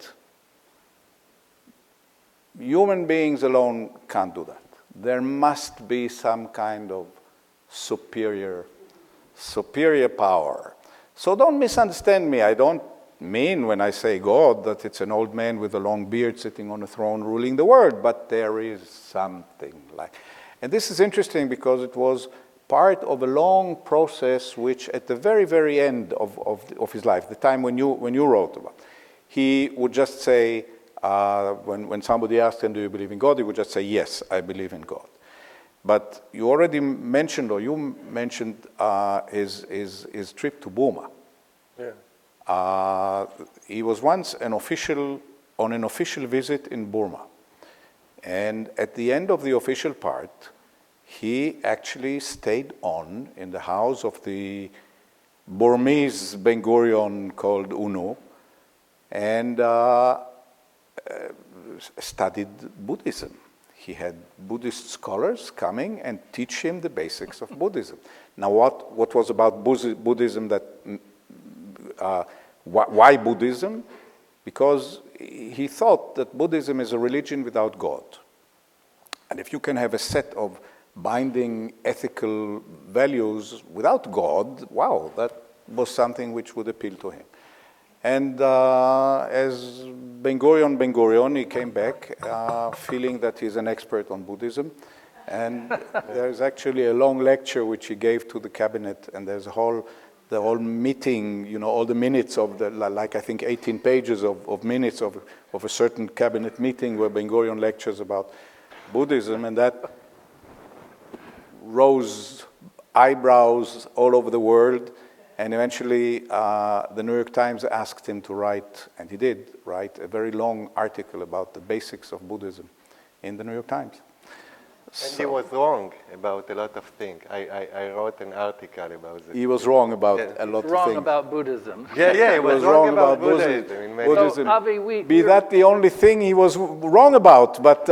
Human beings alone can't do that. There must be some kind of superior power. So don't misunderstand me. I don't mean when I say God that it's an old man with a long beard sitting on a throne ruling the world, but there is something like... And this is interesting because it was part of a long process which at the very, very end of his life, the time when you wrote about, he would just say, when somebody asked him, do you believe in God? He would just say, yes, I believe in God. But you already mentioned, or you mentioned, his trip to Burma. Yeah. He was once on an official visit in Burma. And at the end of the official part, he actually stayed on in the house of the Burmese Ben Gurion called UNO and studied Buddhism. He had Buddhist scholars coming and teach him the basics of Buddhism. Now, what was about Buddhism that, why Buddhism? Because he thought that Buddhism is a religion without God. And if you can have a set of binding ethical values without God, wow, that was something which would appeal to him. And as Ben Gurion, he came back feeling that he's an expert on Buddhism. And there's actually a long lecture which he gave to the cabinet, and there's the whole meeting, you know, all the minutes of like I think 18 pages of minutes of a certain cabinet meeting where Ben Gurion lectures about Buddhism, and that rose eyebrows all over the world. And eventually, the New York Times asked him to write, and he did write, a very long article about the basics of Buddhism in the New York Times. And he was wrong about a lot of things. I wrote an article about this. He was wrong about a lot of Wrong things. about Buddhism. Yeah, he was wrong about Buddhism. In many- Buddhism. So, Avi, Be that the only thing he was wrong about, but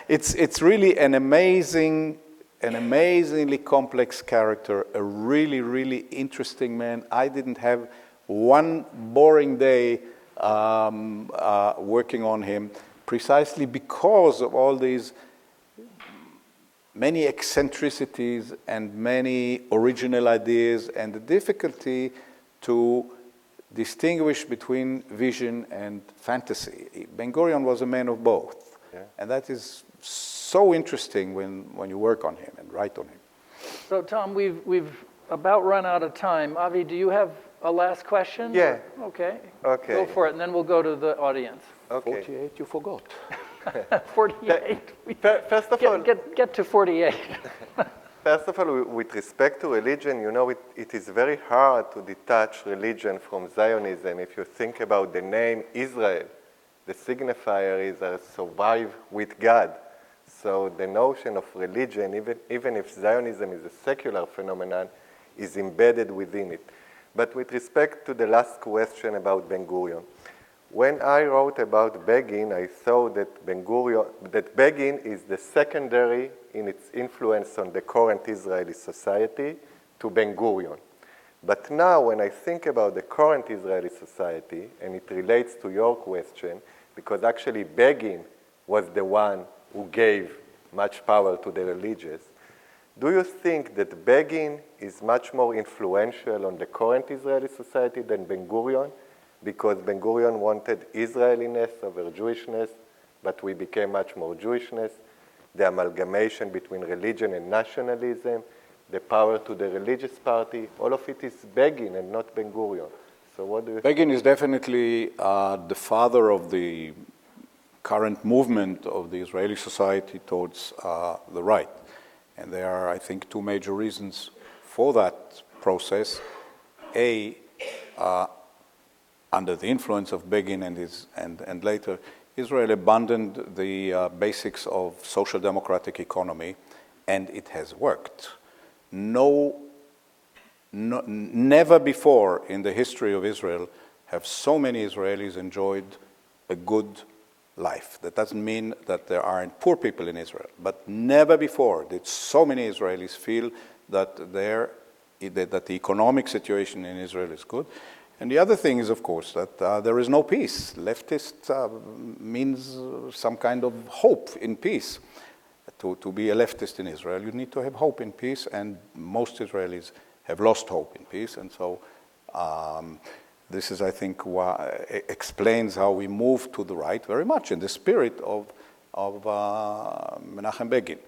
it's really an amazingly complex character, a really, really interesting man. I didn't have one boring day working on him, precisely because of all these many eccentricities and many original ideas and the difficulty to distinguish between vision and fantasy. Ben Gurion was a man of both. Yeah. And that is so interesting when you work on him and write on him. So, Tom, we've about run out of time. Avi, do you have a last question? Yeah. Okay. Okay. Go for it, and then we'll go to the audience. Okay. 48, you forgot. 48. First of all, Get to 48. First of all, with respect to religion, you know, it is very hard to detach religion from Zionism. If you think about the name Israel, the signifier is survive with God. So the notion of religion, even if Zionism is a secular phenomenon, is embedded within it. But with respect to the last question about Ben Gurion, when I wrote about Begin, I thought that Begin is the secondary in its influence on the current Israeli society to Ben Gurion. But now when I think about the current Israeli society, and it relates to your question, because actually Begin was the one who gave much power to the religious, do you think that Begin is much more influential on the current Israeli society than Ben Gurion? Because Ben Gurion wanted Israeliness over Jewishness, but we became much more Jewishness, the amalgamation between religion and nationalism, the power to the religious party, all of it is Begin and not Ben Gurion. So what do you think? Begin is definitely the father of the current movement of the Israeli society towards the right. And there are, I think, two major reasons for that process. Under the influence of Begin and later, Israel abandoned the basics of social democratic economy, and it has worked. Never before in the history of Israel have so many Israelis enjoyed a good life. That doesn't mean that there aren't poor people in Israel, but never before did so many Israelis feel that the economic situation in Israel is good. And the other thing is, of course, that there is no peace. Leftist means some kind of hope in peace. To be a leftist in Israel, you need to have hope in peace, and most Israelis have lost hope in peace. And so this is, I think, explains how we move to the right very much in the spirit of Menachem Begin,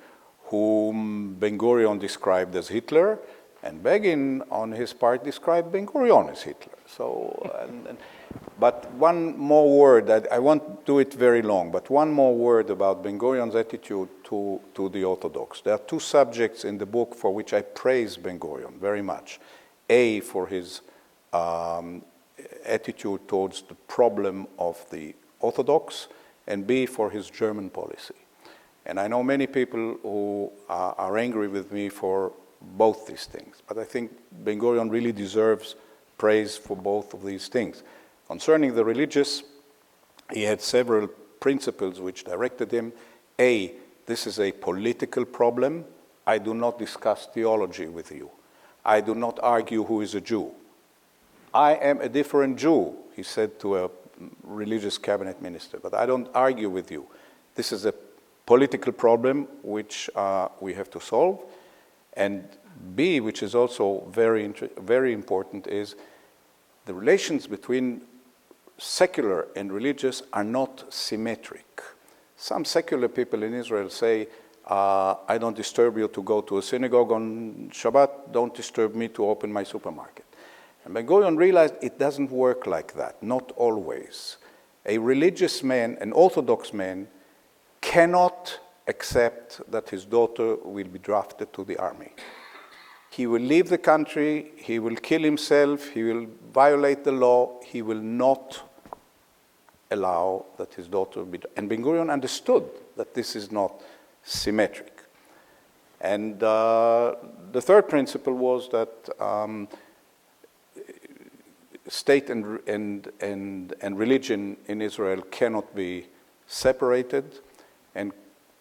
whom Ben Gurion described as Hitler, And Begin, on his part, described Ben-Gurion as Hitler. So, but one more word, I won't do it very long, but one more word about Ben-Gurion's attitude to the Orthodox. There are two subjects in the book for which I praise Ben-Gurion very much. A, for his attitude towards the problem of the Orthodox, and B, for his German policy. And I know many people who are angry with me for both these things, but I think Ben-Gurion really deserves praise for both of these things. Concerning the religious, he had several principles which directed him. A, this is a political problem. I do not discuss theology with you. I do not argue who is a Jew. I am a different Jew, he said to a religious cabinet minister, but I don't argue with you. This is a political problem which we have to solve. And B, which is also very important, is the relations between secular and religious are not symmetric. Some secular people in Israel say, I don't disturb you to go to a synagogue on Shabbat, don't disturb me to open my supermarket. And Ben-Gurion realized it doesn't work like that, not always. A religious man, an Orthodox man, cannot accept that his daughter will be drafted to the army. He will leave the country, he will kill himself, he will violate the law, he will not allow that his daughter be. And Ben-Gurion understood that this is not symmetric. And the third principle was that state and religion in Israel cannot be separated, and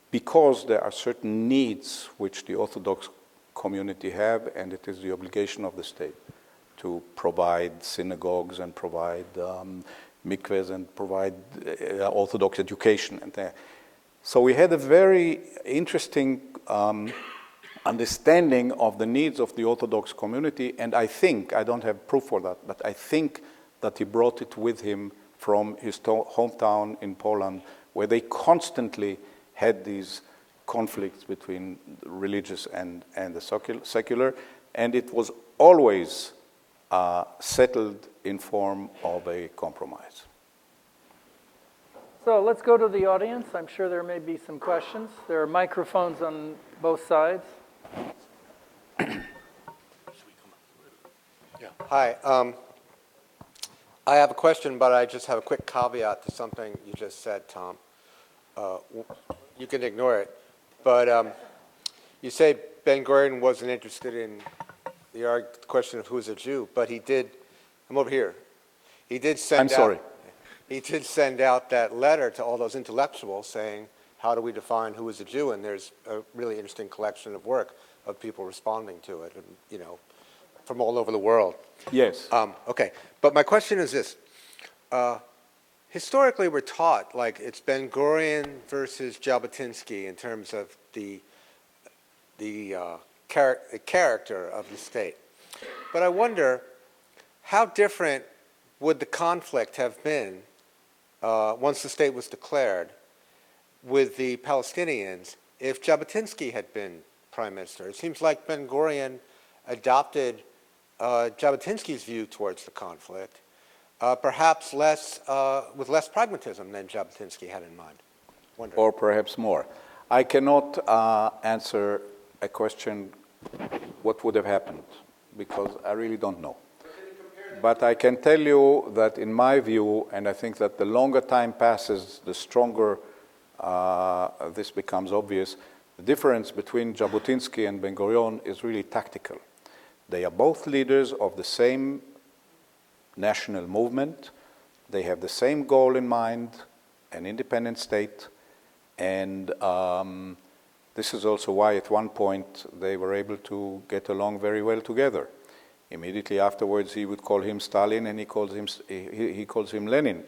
because there are certain needs which the Orthodox community have, and it is the obligation of the state to provide synagogues and provide mikvehs and provide Orthodox education. And so we had a very interesting understanding of the needs of the Orthodox community, and I think, I don't have proof for that, but I think that he brought it with him from his hometown in Poland, where they constantly had these conflicts between religious and the secular, and it was always settled in form of a compromise. So let's go to the audience. I'm sure there may be some questions. There are microphones on both sides. Hi. I have a question, but I just have a quick caveat to something you just said, Tom. You can ignore it. But you say Ben-Gurion wasn't interested in the question of who's a Jew, but he did. I'm over here. He did send He did send out that letter to all those intellectuals saying, how do we define who is a Jew? And there's a really interesting collection of work of people responding to it, and, you know, from all over the world. Yes. Okay, but my question is this. Historically, we're taught, like, it's Ben-Gurion versus Jabotinsky in terms of the character of the state. But I wonder, how different would the conflict have been once the state was declared with the Palestinians if Jabotinsky had been prime minister? It seems like Ben-Gurion adopted Jabotinsky's view towards the conflict, perhaps with less pragmatism than Jabotinsky had in mind. Or perhaps more. I cannot answer a question, what would have happened, because I really don't know. But I can tell you that in my view, and I think that the longer time passes, the stronger this becomes obvious, the difference between Jabotinsky and Ben-Gurion is really tactical. They are both leaders of the same national movement. They have the same goal in mind, an independent state. And this is also why at one point they were able to get along very well together. Immediately afterwards, he would call him Stalin, and he calls him Lenin.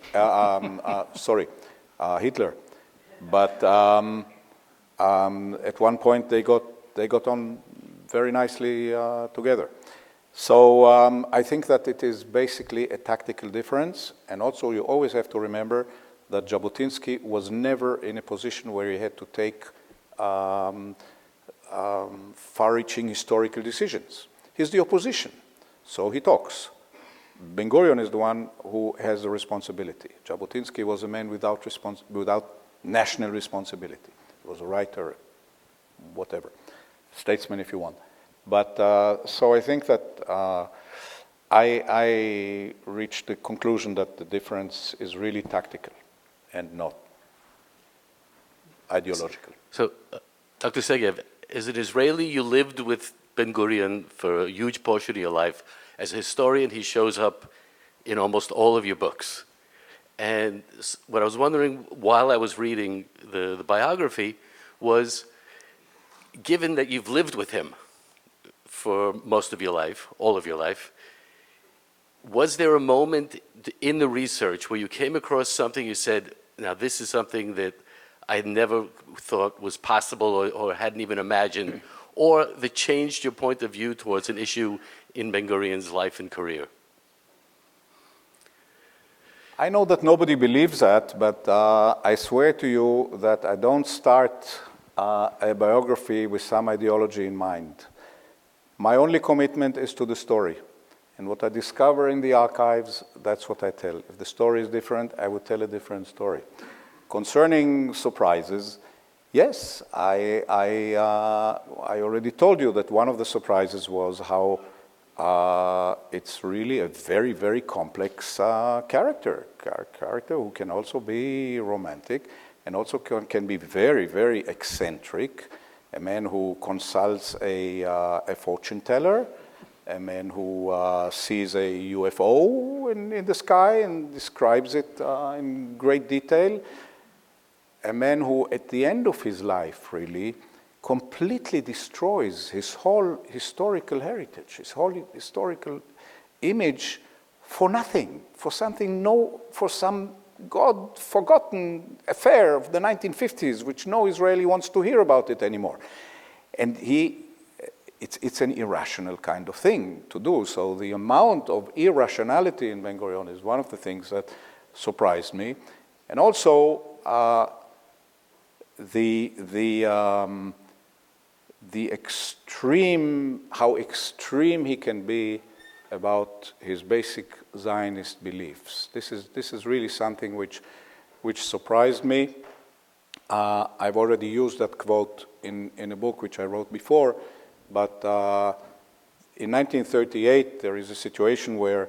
Hitler. But at one point, they got on very nicely together. So I think that it is basically a tactical difference, and also you always have to remember that Jabotinsky was never in a position where he had to take far-reaching historical decisions. He's the opposition, so he talks. Ben-Gurion is the one who has the responsibility. Jabotinsky was a man without national responsibility. He was a writer, whatever, statesman if you want. But so I think that I reached the conclusion that the difference is really tactical and not ideological. So, Dr. Segev, as an Israeli, you lived with Ben-Gurion for a huge portion of your life. As a historian, he shows up in almost all of your books. And what I was wondering while I was reading the biography was, given that you've lived with him for most of your life, all of your life, was there a moment in the research where you came across something you said, now this is something that I never thought was possible or hadn't even imagined, or that changed your point of view towards an issue in Ben-Gurion's life and career? I know that nobody believes that, but I swear to you that I don't start a biography with some ideology in mind. My only commitment is to the story. And what I discover in the archives, that's what I tell. If the story is different, I would tell a different story. Concerning surprises, yes, I already told you that one of the surprises was how it's really a very, very complex character who can also be romantic and also can be very, very eccentric, a man who consults a fortune teller, a man who sees a UFO in the sky and describes it in great detail, a man who at the end of his life really completely destroys his whole historical heritage, his whole historical image for nothing, for some God-forgotten affair of the 1950s, which no Israeli wants to hear about it anymore. And it's an irrational kind of thing to do. So the amount of irrationality in Ben-Gurion is one of the things that surprised me. And also how extreme he can be about his basic Zionist beliefs. This is really something which surprised me. I've already used that quote in a book which I wrote before, but in 1938 there is a situation where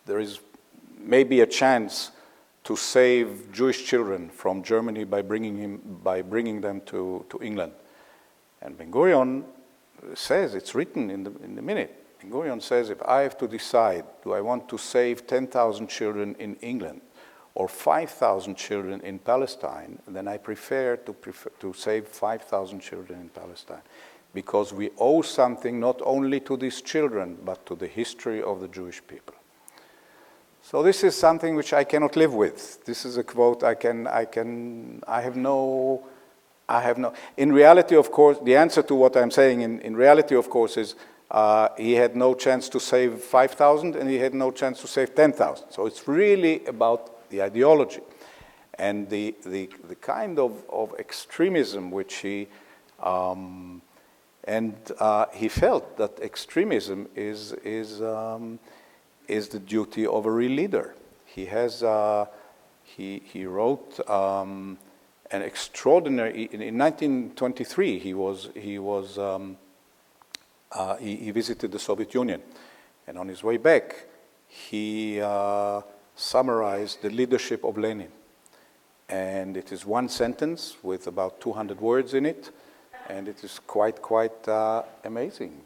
there is maybe a chance to save Jewish children from Germany by bringing them to England. And Ben-Gurion says, it's written in the minute, Ben-Gurion says, if I have to decide, do I want to save 10,000 children in England or 5,000 children in Palestine, then I prefer to save 5,000 children in Palestine, because we owe something not only to these children, but to the history of the Jewish people. So this is something which I cannot live with. This is a quote I have no, in reality, of course, the answer to what I'm saying in reality, of course, is he had no chance to save 5,000 and he had no chance to save 10,000. So it's really about the ideology and the kind of extremism which he felt that extremism is the duty of a real leader. He has he wrote an extraordinary. In 1923, he visited the Soviet Union, and on his way back, he summarized the leadership of Lenin, and it is one sentence with about 200 words in it, and it is quite amazing.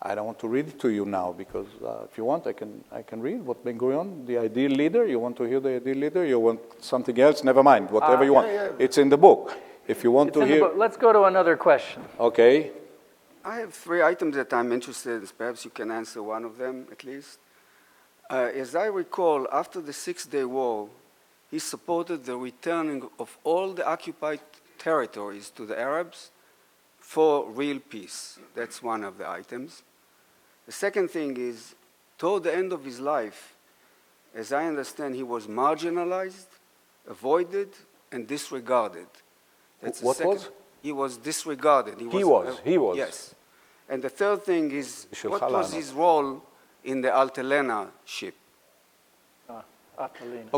I don't want to read it to you now because if you want, I can read what Ben-Gurion, the ideal leader. You want to hear the ideal leader? You want something else? Never mind. Whatever you want. Yeah. It's in the book. If you want to hear. Let's go to another question. Okay. I have 3 items that I'm interested in. Perhaps you can answer one of them at least. As I recall, after the Six-Day War, he supported the returning of all the occupied territories to the Arabs for real peace. That's one of the items. The second thing is, toward the end of his life, as I understand, he was marginalized, avoided, and disregarded. That's the What second- was? He was disregarded. He was. Yes. And the third thing is, Shel what was Halana. his role in the Altalena ship? Atalina.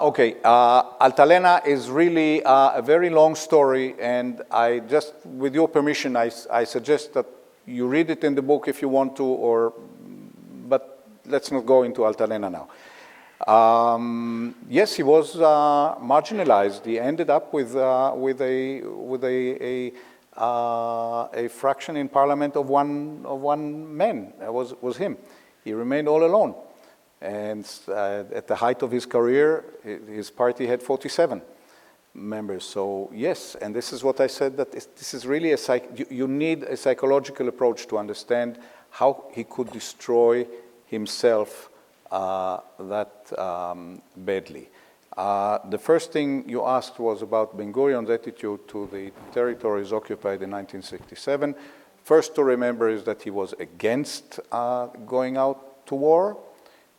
Okay. Altalena is really a very long story, and I just, with your permission, I suggest that you read it in the book if you want to, but let's not go into Altalena now. Yes, he was marginalized. He ended up with a fraction in parliament of one man. That was him. He remained all alone. And at the height of his career, his party had 47 members. So yes, and this is what I said, that this is really you need a psychological approach to understand how he could destroy himself that badly. The first thing you asked was about Ben-Gurion's attitude to the territories occupied in 1967. First to remember is that he was against going out to war.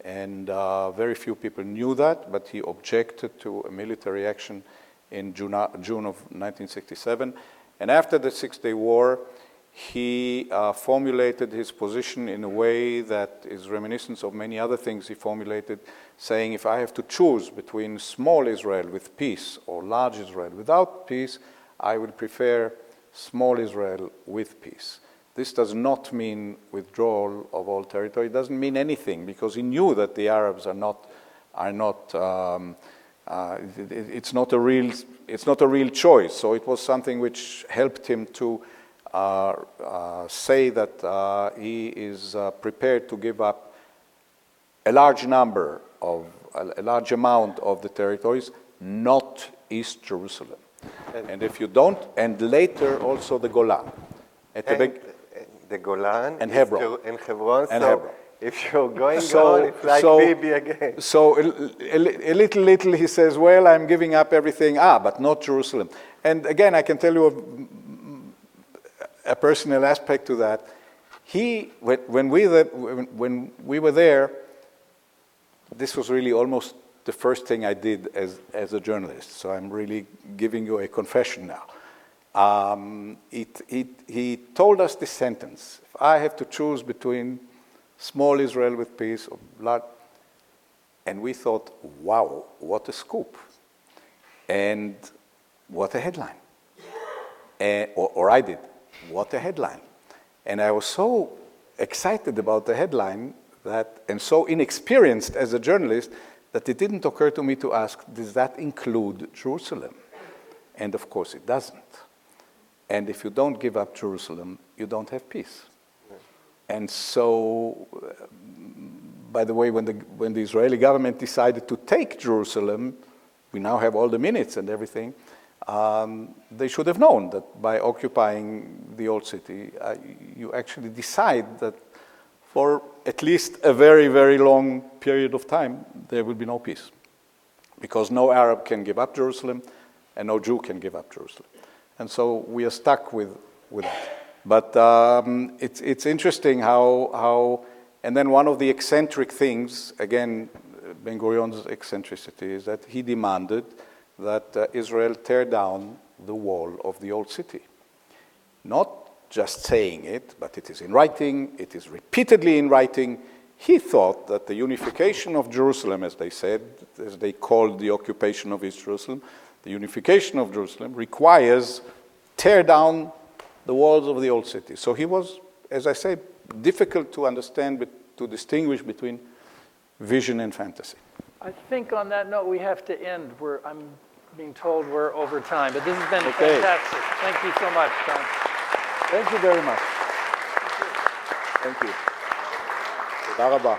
And very few people knew that, but he objected to a military action in June of 1967. And after the Six-Day War, he formulated his position in a way that is reminiscent of many other things he formulated, saying, if I have to choose between small Israel with peace or large Israel without peace, I would prefer small Israel with peace. This does not mean withdrawal of all territory. It doesn't mean anything, because he knew that the Arabs it's not a real choice. So it was something which helped him to say that he is prepared to give up a large amount of the territories, not East Jerusalem. And if you don't, and later also the Golan. The Golan and Hebron. And Hebron. And so Hebron. If you're going on, it's like Bibi again. So a little he says, well, I'm giving up everything, but not Jerusalem. And again, I can tell you a personal aspect to that. When we were there, this was really almost the first thing I did as a journalist. So I'm really giving you a confession now. He told us this sentence: if I have to choose between small Israel with peace or large, and we thought, wow, what a scoop, and what a headline. Or I did, what a headline. And I was so excited about the headline and so inexperienced as a journalist that it didn't occur to me to ask, does that include Jerusalem? And of course it doesn't. And if you don't give up Jerusalem, you don't have peace. And so, by the way, when the Israeli government decided to take Jerusalem, we now have all the minutes and everything, they should have known that by occupying the old city, you actually decide that for at least a very, very long period of time, there will be no peace. Because no Arab can give up Jerusalem, and no Jew can give up Jerusalem. And so we are stuck with that. But it's interesting how, and then one of the eccentric things, again, Ben-Gurion's eccentricity, is that he demanded that Israel tear down the wall of the old city. Not just saying it, but it is in writing, it is repeatedly in writing. He thought that the unification of Jerusalem, as they said, as they called the occupation of East Jerusalem, the unification of Jerusalem requires tear down the walls of the old city. So he was, as I said, difficult to understand, but to distinguish between vision and fantasy. I think on that note, we have to end. I'm being told we're over time, but this has been Okay. fantastic. Thank you so much, Tom. Thank you very much. Thank you. תודה רבה.